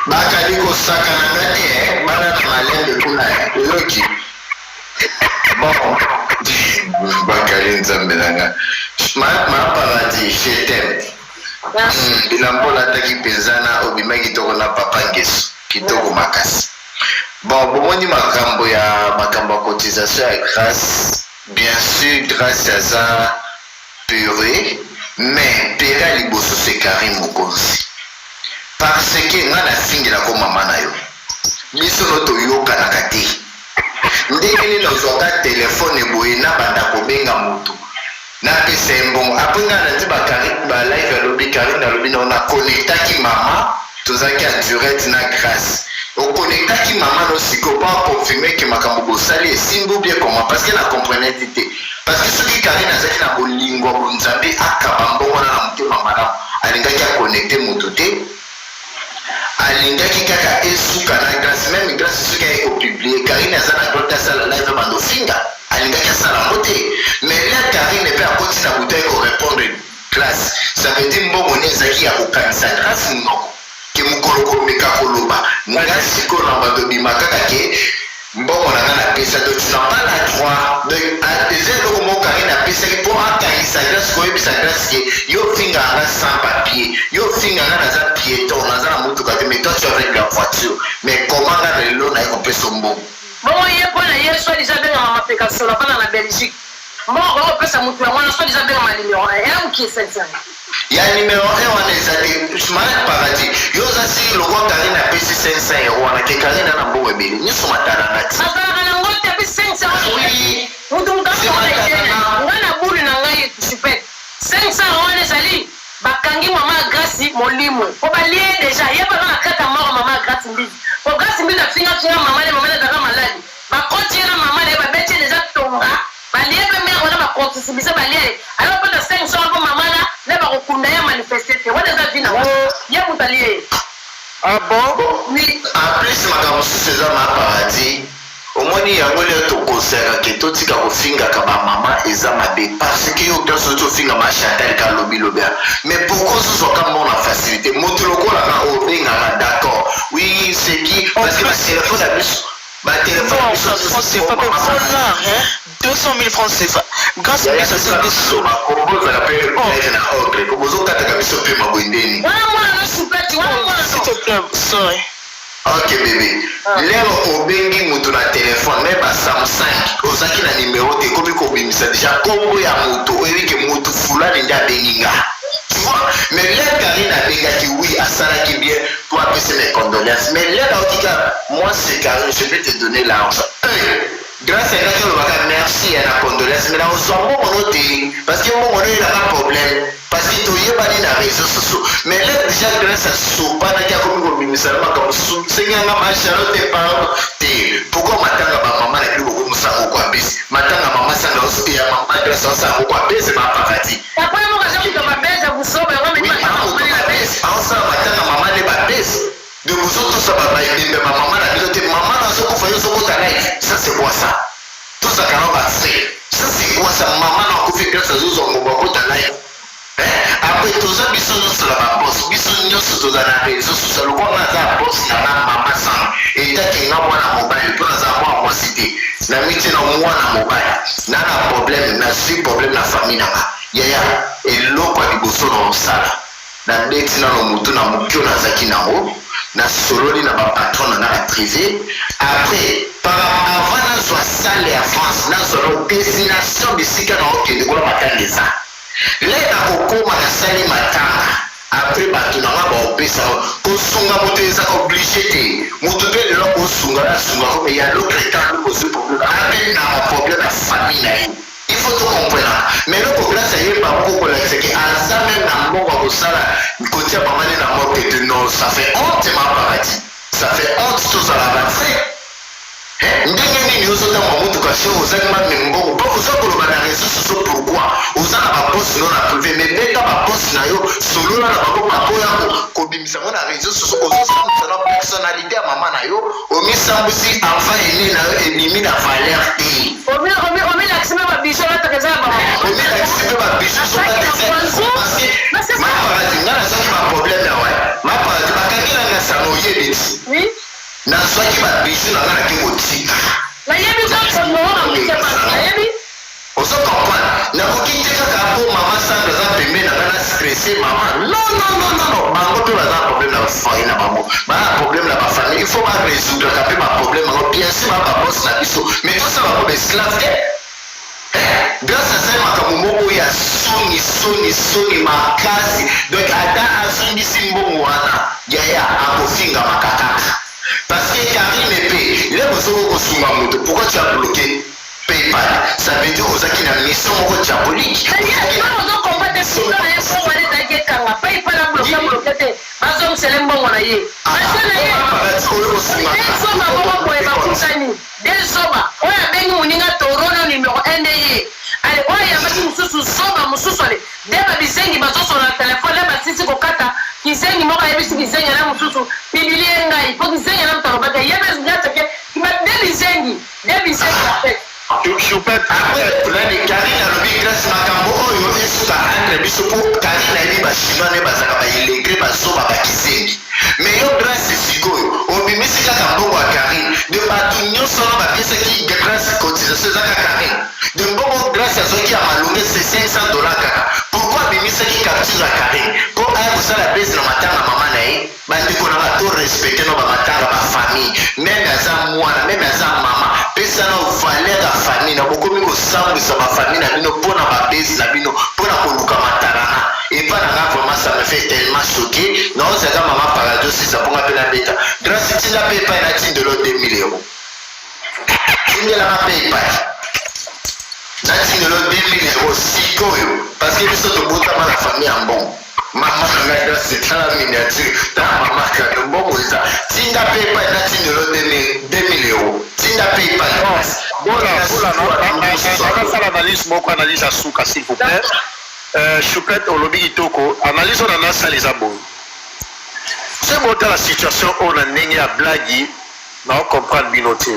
Bakali kosaka na ngani bana malembe kuna yoki bon bakali nzambe nanga ma paradis je t'aime bilambola taki pezana obimaki toko na papa ngeso kitoko makasi bon bomoni makambo ya cotisation ya grâce bien sûr grâce à ça purée mais pera liboso c'est Karim Mokonzi parce que nga na singila ko mama na yo biso no to yokanaka te ndenge nini ozwaka telefone boye na banda kobenga motu na pesa mbongo apres nga na ti ba live alobi Karine alobi na connectaki mama tozalaki en direct na grâce oconnectaki mama no siko pa confirmer ke makambo bosali esimbi bien comment parce que na comprenait te parce que soki Karine azalaki na bolingo bonzambe akaba mbongo na motema malamu alingaki aconnecte motu te alingaki kaka esuka na grâce même grâce soki ayeki kopublie Karine aza na droit asala live bandofinga alingaki asala yango te mais là Karine mpe akoti na butu ayeki korépondre classe ça veut dire mbongo ne ezalaki ya kokanisa grâce monoko ke mokolo komeka koloba nga sikoyo na bato bima kaka ke mbongo na nga napesa donc tu n'as pas la droit donc eza eloko moko Karine apesaki mpo akangisa grâce koyebisa grâce ke yo finga nga sans papier yo finga nga naza piéton naza na motuka te mais toi tu avec la voiture mais comment nga lelo naye kopesa mbongo bongo ye mpo na ye so déjà bengama mapekasolo afana na belgique mbongo okopesa motu yango wana so déjà bengama numéro ela mokiesalisana ya numéro 1 wana eza te smart paradis yo oza si lokwa Karine apesi 500 euro wana ke Karine ana mbongo ebele nyonso matalanga ti atalaka nango te apesi 500 motu motu nga na bulu mobulu na ngai super 500 wana ezali bakangi mama Grace molimo po balie déjà ye baba na kata moko mama Grace mbizi po Grace mbizi afinga mama le mama ezaka maladi bakoti na mama le babeti déjà tonga balie pe mère wana bakonti sibisa balie alors peut 500 po mama na ne bakokunda ya manifester te wana eza vina ye mutalie. Ah bon? Oui. En plus makambo susu eza ma paradis omoni yango leo tokoseraka totika kofingaka bamama eza mabe parce que yo nyonso tofingama Chantal kalobi lobea mais pourquoi ozozwaka mbona facilité moto lokolaka obengaka d'accord oui c'est qui parce que batelefone ya biso c'est pas comme ça là, hein? 200 000 francs CFA. Grâce à ça, c'est des sous. S'il te plaît, sorry. Ok bébé, lelo obengi mutu na téléphone mais ba Samsung ozaki na numéro te komi ko bimisa déjà kombo ya mutu oyiki mutu fulani nda beninga. Tu vois, mais là Karine a bengaki oui asalaki bien pour appeler mes condoléances mais là moi c'est Karine je vais te donner l'argent. Grâce à ça, merci à la condoléance mais là on s'en moque parce que mon on a un problème parce que tu y es pas dans les réseaux sociaux mais là déjà grâce à ça pas n'a comme comme ministère comme c'est un machin de parents pourquoi matanga maman n'a plus beaucoup ça quoi bis matanga maman ça dans ce pays maman grâce à ça quoi bis c'est ma paradis après moi quand je me baisse vous sauve on me dit on ça matanga maman n'est pas bis de vous autres ça va mais maman n'a plus de maman dans ce qu'on fait ce qu'on ça c'est quoi ça tout ça quand on va faire ça c'est quoi ça maman n'a pas fait grâce à eux on va pas dans live après tout ça biso nyonso na baboss biso nyonso toza na réseau social lokola naza boss na mama sang etaki nga mwana mobali mpo naza mwa mwasi te na miti na mwana mobali na problème nazwi problème na famille nanga yaya eloko ya liboso na mosala na ndeti nano motu na mokio nazaki nango nasololi na bapatron nanga na privé après avant nazwa sale ya France nazwa destination bisika na okende kola matanga eza leka kokoma nasali matanga après bato nanga baopesa kosunga moto eza obligé te moto mpe lelo kosunga nasunga kome ya l'autre temps lokozwi problème ape na problème ya famille na ye il faut tout comprendre mais loko grâce à ye bakokolakisaki aza même na mbongo ya kosala kotia bamani na moke te non ça fait honte ma paradis ça fait honte tozala bafrai ndenge nini ozotanga motuka se ozali mame mbongo mpo oza koloba na réseau sociaux pourquoi oza na baposi no na privé mais beta baposi na yo solola na bango bakoya kobimisa ngo na réseau sociaux ozosambisa na personnalité ya mama na yo omisambusi enfant ene na yo ebimi na valeur te omilakisi mpe babiso batekeza ya omilakisi mpe babiso maparadi nga nazaki baproblème ya wa maparadi bakangi nanga sana oyebi ti nazwaki babiso nanga naki kotika ozo comprendre nakoki te kaka po mama sanga eza pembe nanga na stressé mama non bango mpe baza problème na bafai na bango baa problème na bafamille il faut barésoudreka mpe baproblème yango bien sûr bababosi na biso mais tosala bango baesclave te grâce à ça makambo moko ya soni makasi donc ata azongisi mbongo wana yaya akofingama kaka parce que Karine paye il est besoin de konsunga moto pourquoi tu as bloqué PayPal ça veut dire ozaki na mission moko diabolique bazongisele mbongo na ye dezoba oyo abengi moninga torono numero 1 nde ye ale oyo yambaki mosusu zoba mosusu ale nde babizengi bazosola na telefone nde basisi kokata kizengi moko ayebisi kizengi na mosusu pibilie ngai mpo kizengi na moto alobaka yebeateke nde bizengi ape après Karine alobi grâce makambo oyo esuka entre biso mpo Karine ayebi bachinois nde bazaka baillegre bazoba bakizengi mais yo grâce sikoyo obimisi kaka mbongo ya Karine de bato nyonso wana bapesaki grâce cotisation ezaka Karine de mbongo grâce azwaki ya malonge c'est $500 kaka pourquoi abimisaki capture ya Karine mpo aya kosala bese na matanga mama na ye bandeko na bato respecte no bamatanga bafamille meme aza mwana meme aza mama pesa na valeur ya famille na bokomi kosambwisa bafamille na bino mpona babesi na bino mpona koluka matarana epa nanga vraiment ça me fait tellement choqué naozaka mama paradis osisa mponga mpe nabeta grâce tinda mpe epai na tindelo 2000 €. Tindelaka mpe epai natindelo 2000 euros sikoyo parce que biso tobotama na famille en bon mama na ngai nasitala miniature ta mama kaka mbongo eza tinda mpe epai natindelo 2000 euros tinda mpe epai nakasala analyse moko analyse ya suka s'il vous plaît choupette olobi kitoko analyse oyo nanasala eza boye soki botala situation oyo na ndenge ya blagi naocomprendre bino te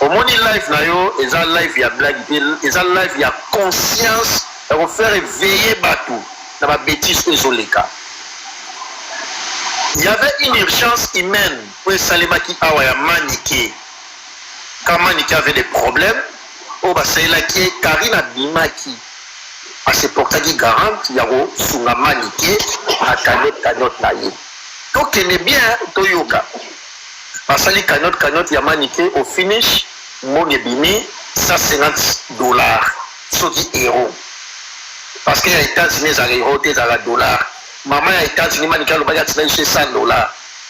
omoni live na yo eza live ya blagi te eza live ya conscience ya kofaire éveiller bato na babétise oyo ezoleka il y avait une urgence humaine oyo esalemaki awa ya manike quand manike avait des problèmes oyo basalelaki ye karine abimaki aseportaki garante ya kosunga manike na cagnotte na ye tokende bien toyoka basali cagnotte ya manike au finish mbongo ebimi $150 soki euro parce que ya états-unis ezalaka euro te ezalaka dollar mama ya états-unis manike alobaki atina biso $100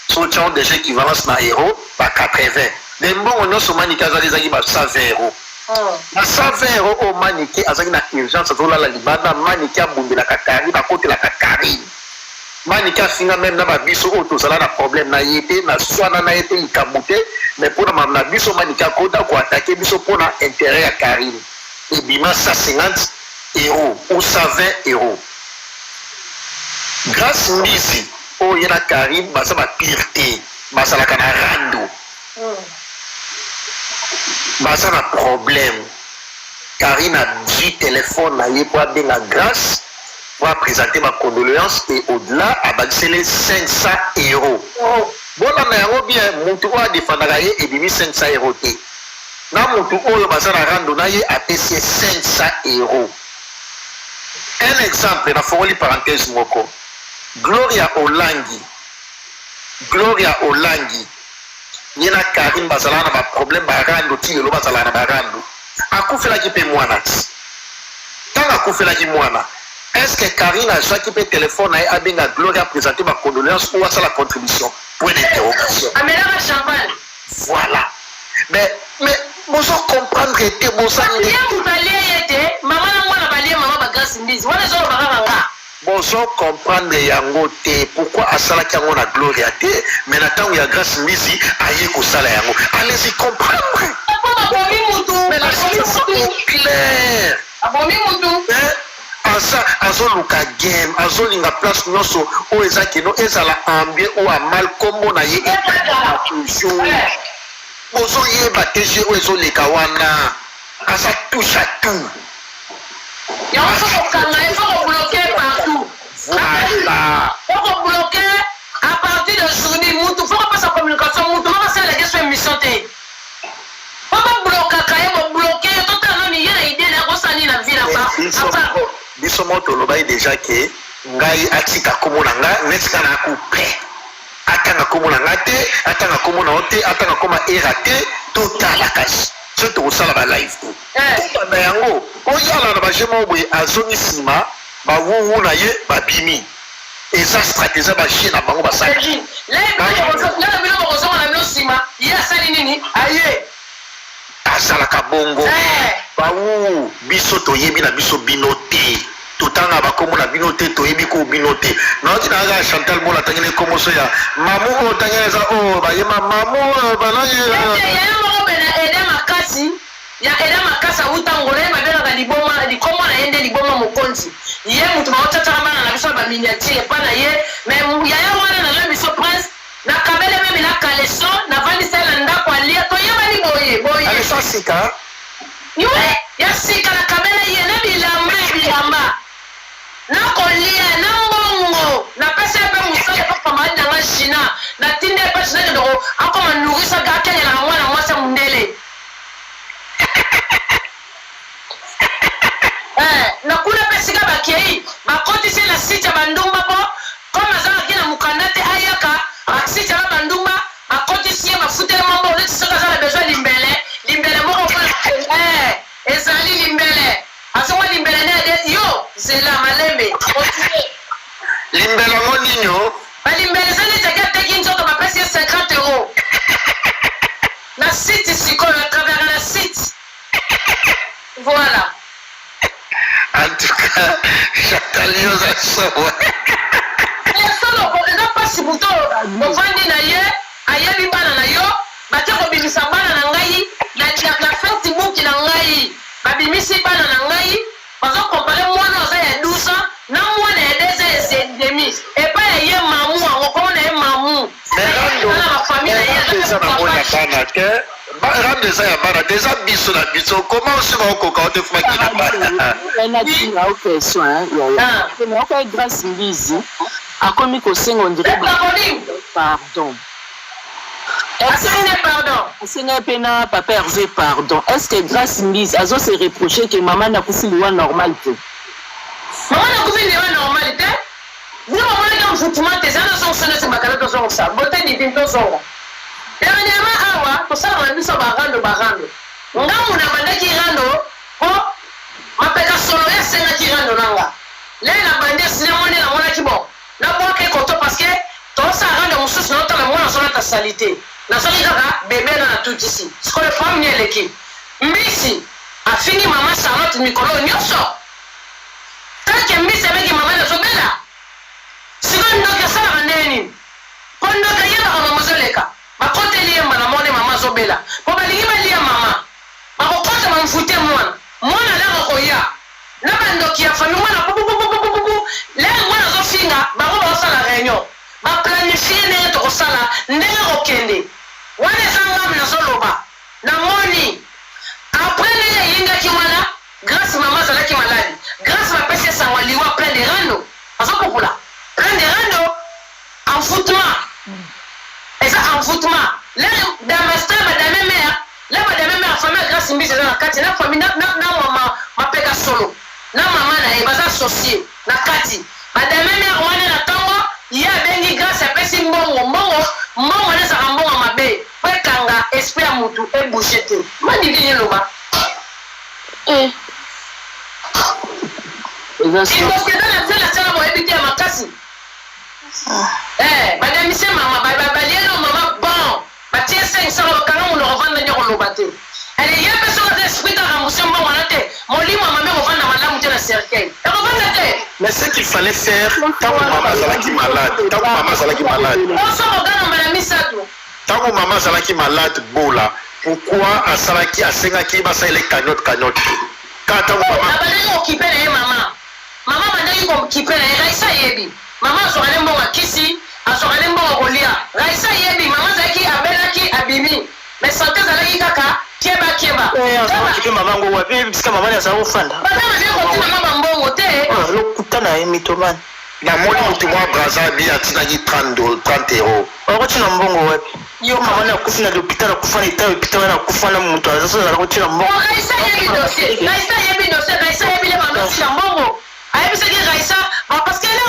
so tiango déjà équivalence na euro ba 80 de mbongo nyonso manike azali ezalaki ba 120 euro na 120 euro oyo manike azalaki na urgence azolala libanda manike abundelaka karine akotelaka karine manike afinga meme na babiso oyo tozala na problème na ye te na swana na ye te likambo te mais mpona mama na biso manike akota koatake biso mpona intérêt ya karine ebima 150 euros ou 120 euros grâce mbizi oyo ye na karine baza bapire te bazalaka na rando baza na problème karine azwi telefone na ye mpo abenga grâce pour présenter ma condoléance et au-delà abakisele 500 euros bolanda yango bien mutu oyo adefandaka ye ebimi 500 euros te na mutu oyo baza na rando na ye apesi ye 500 euros un exemple nafongoli parenthèse moko gloria olangi ye na karine bazalaka na baproblème barando ti lelo bazalaka na barando akufelaki mpe mwana ti ntango akufelaki mwana est-ce que Karine a joué qui téléphone à Abinga Gloria présenter ma condoléance ou à sa la contribution? Point d'interrogation. Amène la champagne. Voilà. Mais vous comprendre que tu es bon sang. Maman n'a pas lié, maman va grâce mbisi. Voilà ça va pas. Bonjour comprendre yango te pourquoi asala kango na Gloria te mais natang ya grâce mbisi aye ko sala yango. Allez-y comprendre. Mais la situation est claire. Abomi mutu. azoluka game azolinga place nyonso oyo eza keno ezala ambie oyo amal kombo na ye toujours ozoyeba te je oyo ezoleka wana aza touche à tout voilà faut bloquer à partir de journée mutu faut pas sa communication mutu pas ça la question émission te faut bloquer quand bloquer totalement ni yena idée na kosani na vie là-bas biso moto lobai déjà ke ngai atika komona nga netika na coupe atanga komona nga te atanga komona ote atanga koma era te totala kasi soto kosala ba live to na yango oyala na bajema obwe azongi sima bawuwu na ye babimi eza stratégie bachie na bango basala là bilo bozonga na bilo sima ye asali nini aye azalaka bongo bawu biso toyebi na biso bino te totanga bakombo na bino te toyebi ko bino te naoti naza Chantal Mola tangene komoso ya mamu oyo tangene eza oyo bayema mamu banaye ya eda makasi awutango na ye babelaka liboma likombo na ye nde liboma mokonzi ye mutu baotataaka bana na biso ya baminiatire epa na ye mais yaya wana nazo biso prince na kabele meme na kaleso navandisa ye na ndako alia toyebani boye sika ya sika na kabele ye na bilamba nakolia na mbongo napesa mpe mosala epapamali nanga china natindi epe china kedoko akoma nourisaka akengela na mwana mwasi ya mundele nakuna mpe sika bakei bakotisi na site ya bandumba po comme azalaki na mokanda te ayaka basite ya bandumba bakotisi ye bafutele mambo oleti soki aza na besoin limbele moko ezali limbele asongwa limbele ne yo zela malembe limbele yango nino balimbele ezali teke ateki nzoto bapesi ye 50 euros na site sikoyo atravers na site voilà Chantal yoza sowa. Solo eza pasi buto ovandi na ye ayebi bana na yo bate kobimisa bana na ngai na Facebook na ngai babimisi bana na ngai bazokompare mwana oza ya 12 ans na mwana ya 2 ans et demi epa ya ye mamu ango komona ye mamu na bafamille na ye Rendre ça ya bana déjà biso na biso comment on se va okoka on te fuma qui na bana grâce mbizi akomi kosenga on dirait pardon asenga mpe na papa Hervé pardon est-ce que grâce mbizi azo se reprocher que maman nakufi liwa normal te maman nakufi liwa normal te bino mamona ka mfutuma te zana zongo se bakala tozongo sa bote divine tozongo dernièrement awa tosala na biso barando ngambu na bandaki rando po mapeka solo yasengaki rando nanga lelo na bandi sinemone na monaki bon naboke koto parce que tosala rando mosusu naotala mwana azolata salite nazoli kaka bebe na natutisi siko le femme nyeleki mbisi afingi mama Charlotte mikolo nyonso tanke mbisi abeki mama nazobela siko ndoki asalaka ndeni po ndoki ayebaka mama azoleka bakoteli ye mbala mone mama azobela po balingi balia mama bakokota bamfute mwana lero koya na bandoki ya fami mwana pupupupupupu lero mwana azofinga bango baosala réunion baplanifie ndenge tokosala ndenge kokende wana eza ngami nazoloba namoni apres ndenge eyingaki wana grâce mama azalaki maladi grâce bapesi esangwa liwa plein de rando azopukula plein de rando envoûtement eza envoûtement lero damastre badame mère la madame mère famille grâce mbisi eza na kati na famille na mama mapeka solo na mama na ye baza associé na kati madame mère wana na ntongo ye abengi grâce apesi mbongo nezaka mbongo mabe po ekanga esprit ya mutu ebouge te madivini loba ikokeda na nzela boyebi te ya makasi badamise mama balieno mama bon batie 500 bakanga mono kovanda nde koloba te ale ye mpe soki aza esprit arambuse mbongo wana te molimo amame kovanda malamu te na cercueil ekovanda te mais ce qu'il fallait faire ntango mama azalaki malade oso kogana mbala misato ntango mama azalaki malade bola pourquoi asengaki basalele cagnotte kaka ntango mama abandaki kokipe na ye mama bandaki kokipe na ye raisa yebi mama azwaka ne mbongo akisi azwaka ne mbongo kolia raisa yebi mama azalaki abelaki abimi mais sante ezalaki kaka keba kipe mama ngo wapi bisika mama aza kofanda badama vie kotinanga bambongo te lokuta na ye mitomane namoni motu mwa braza abi atinaki 30 euro okotina mbongo wapi yo mama nakufi na l'hôpital akufa na eta hôpital wana akufa na moto azazala kotina mbongo raisa yebi dossier raisa yebi le bandotina mbongo ayebisaki raisa parce que ele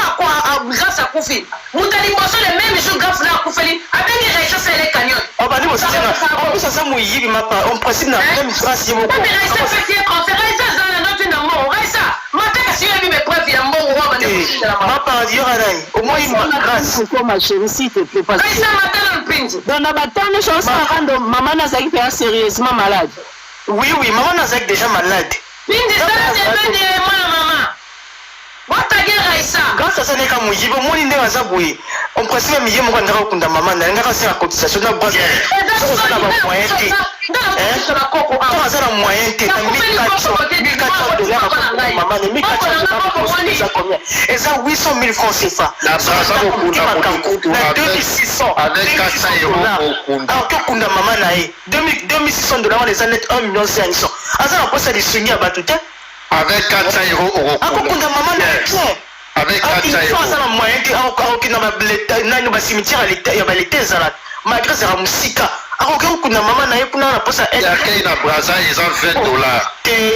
grâce akufi moto aliboso le même jour grâce na akufeli abengi raisa sele cagnotte obali bosenga opesa aza moyibi mapa en principe na même grâce ye moko raisa fetie conférence azala noti na mbongo raisa mataka si yebi bepreuve ya mbongo wa bandekosindela mapa yoka nani omoyima grâce ma chérie s'il te plaît parce raisa matala mpinzi donc na batane chose rando maman nazalaki mpe sérieusement malade oui maman nazalaki déjà malade pindi sala depende mwana mama watage raisa grâce aza neka moyibi omoni ndenge aza boye en principe miye moko andaka kokunda mama na ngaka asenga cotisation na base sokoza na bamoyen te aza na moyen te na 1400 dollars mama ne 1400 eza combien eza 800 000 francs CFA na 2600 alors tokunda mama na ye 2600 dollars wana eza net 1 million 500 aza na posa lisungi ya bato te avec 400 euros akokunda mama na ye avec 400 euros aza na moyen te akokenda nani basimitiere ya baleta ezalaka malgré ezala mosika akoki kokunda mama na ye kuna na posa yakei na braza eza 20 dollars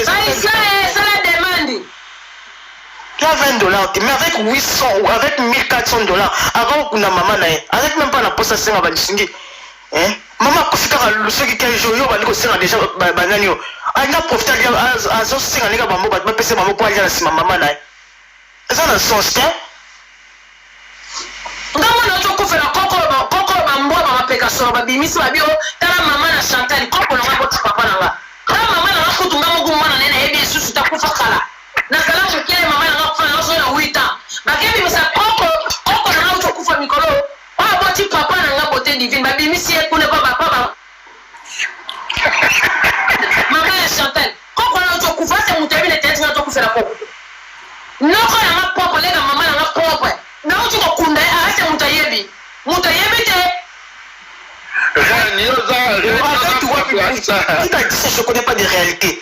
raisa esala demande ya 20 dollars te mais avec 800 ou avec 1400 dollars akokokunda mama na ye azaki même pas na posa asenga balisingi mama akofi kaka soki 15 jours yo bandi kosenga déjà banani yo alinga profite azosenga ndenge bango bato bapesa bango mpo alia na nsima mama na ye eza na sens te ngamona tokufela koko bambwa bamapeka solo babimisi babio tala mama na Chantal koko nanga boti papa nanga tala mama nanga kutunga moku mwana nene yebi esusu takufa kala na kala mokele mama nanga kufa na ozo na 8 ans bakebi misa koko nanga uto kufa mikolo oyo boti papa nanga bote divine babimisi ye kuna papa mama ya Chantal koko na uto kufa se mutu yebile tete nga uto kufela koko noko nanga propre lega mama nanga propre na uto kokunda arrête mutu yebi te Je connais pas de réalité.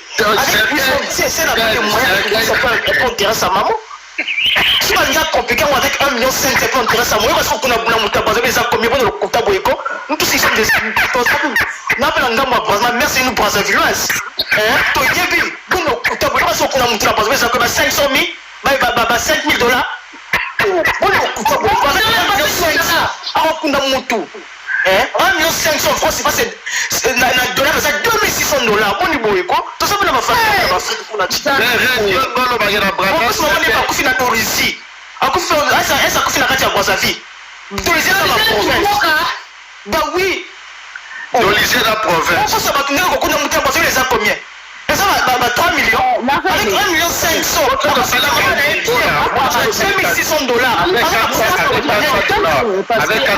C'est la même moyen ça peut intéresser à maman. Si on a compliqué avec 1,5 million, ça peut intéresser à moi parce qu'on a besoin de combien pour le comptable. Nous tous ici, nous appelons ma mère, c'est une Brazzavilloise. Pour le comptable, parce qu'on a monté la base, ça comme 500 000, 5 000 $. Pour le comptable, on a monté. 1,5 million francs, c'est pas $, c'est 2600 $. On est beau, quoi. Tout ça, on va faire. On a dit. Bah oui. Dans la province. Ça va 3 millions. Avec 1,5 million, 2600 $. Avec 4 $.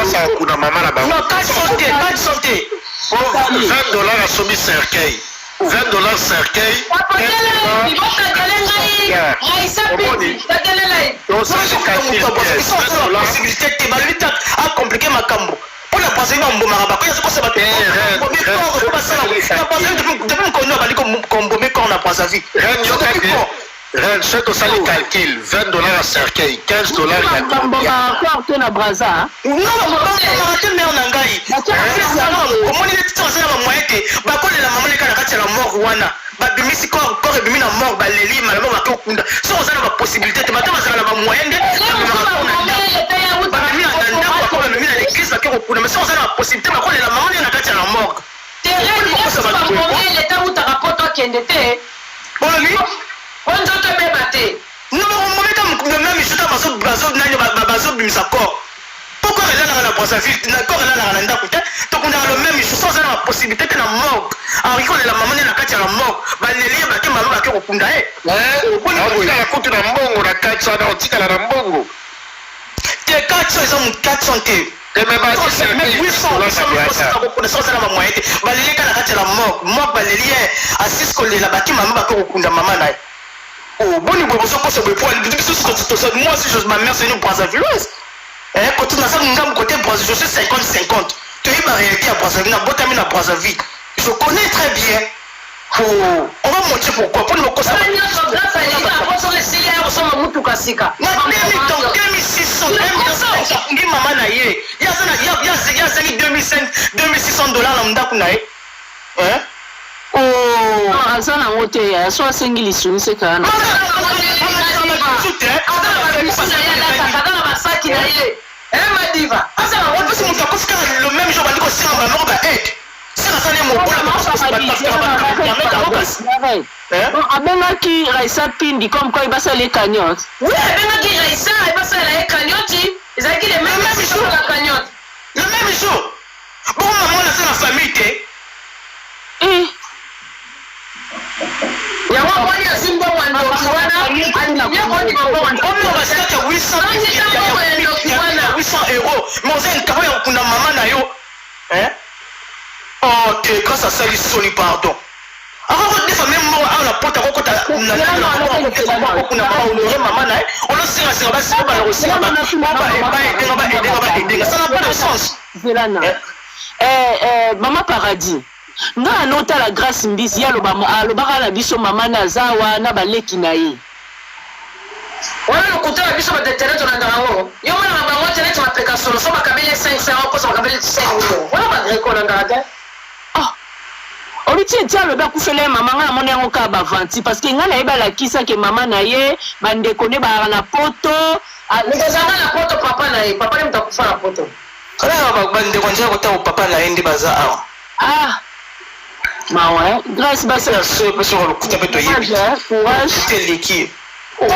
Ça, ça a maman là-bas. Non, 4 santé. $20 à sommet cercueil. $20 cercueil. A compliqué ma cambo. Pour la passer dans mon marabat, je pense que ça Ren, c'est que ça les calcule. $20 à cercueil, $15 à Quand na Braza. Non, on mais on engaille. Comment il est censé avoir moyen que la maman est la mort wana. Babimisi corps ebimi na mort baleli malama bakokunda. Si on a la possibilité de matin on a la moyen de l'église va kokunda. Mais si on a la possibilité ba la maman est na kati la mort. L'état où ta rapport toi qui endetté. Bon lui on doit te bébater. Non, on met comme le même chute à bazo bimisa corps. Pourquoi elle est dans la Brazzaville, d'accord, elle est dans la Ndakouté, donc on a le même chose sans la possibilité de la mort. Alors, il la maman est la carte à la mort. Bah, les liens, bah, qui m'a dit qu'on a ouais, on a la côte de la mbongo, la carte, ça, on dit qu'elle a la mbongo. Tes 400, ils ont 400. Mais 800, reconnaissance à la moyenne. Bah, les liens, la carte à la mort. Mort, bah, les liens, à 6 collés, la bâtiment, maman, qu'on a maman. Oh, bon, il faut que ça me pointe. Moi, si ma mère, c'est une Brazzavilloise. Quand on a ça, mon côté Brazzaville, je suis 50-50. Tu es ma réalité à Brazzaville, à Brazzaville. Je connais très bien. On va montrer pourquoi. Pour nous conseiller. Le même jour, on dit que mort aide. C'est la salle abengaki Raissa Pindi comme quoi il va les cagnottes. Oui, abengaki Raissa, il va les cagnottes. Ils ont dit les mêmes choses la cagnotte. Le même jour. Bon, maman, c'est la famille. Il y a un moyen de simbo oh, t'es grâce à ça, il sonne, pardon. Alors, des fois, même moi, on a pas de on ça n'a pas de sens. Maman Paradis. Nga anota la grâce mbisi ya lobaka na biso mama na zawa na baleki na ye. Wana lokuta na biso batetere to na ndango. Yo mwana na bango tele to apeka solo so bakabele 500 ko so bakabele 5 millions. Wana ba greko na ndanga. Ah. Oliti tia loba kufele mama nga mona yango ka ba vanti parce que nga na yeba la kisa ke mama na ye bande kone ba na poto. Ngazanga na poto papa na ye. Papa ni mtakufa na poto. Kala ba bande konja ko ta papa na ye ndi baza awa. Ah. Ma ouais, grâce à ça, courage, c'est l'équipe. On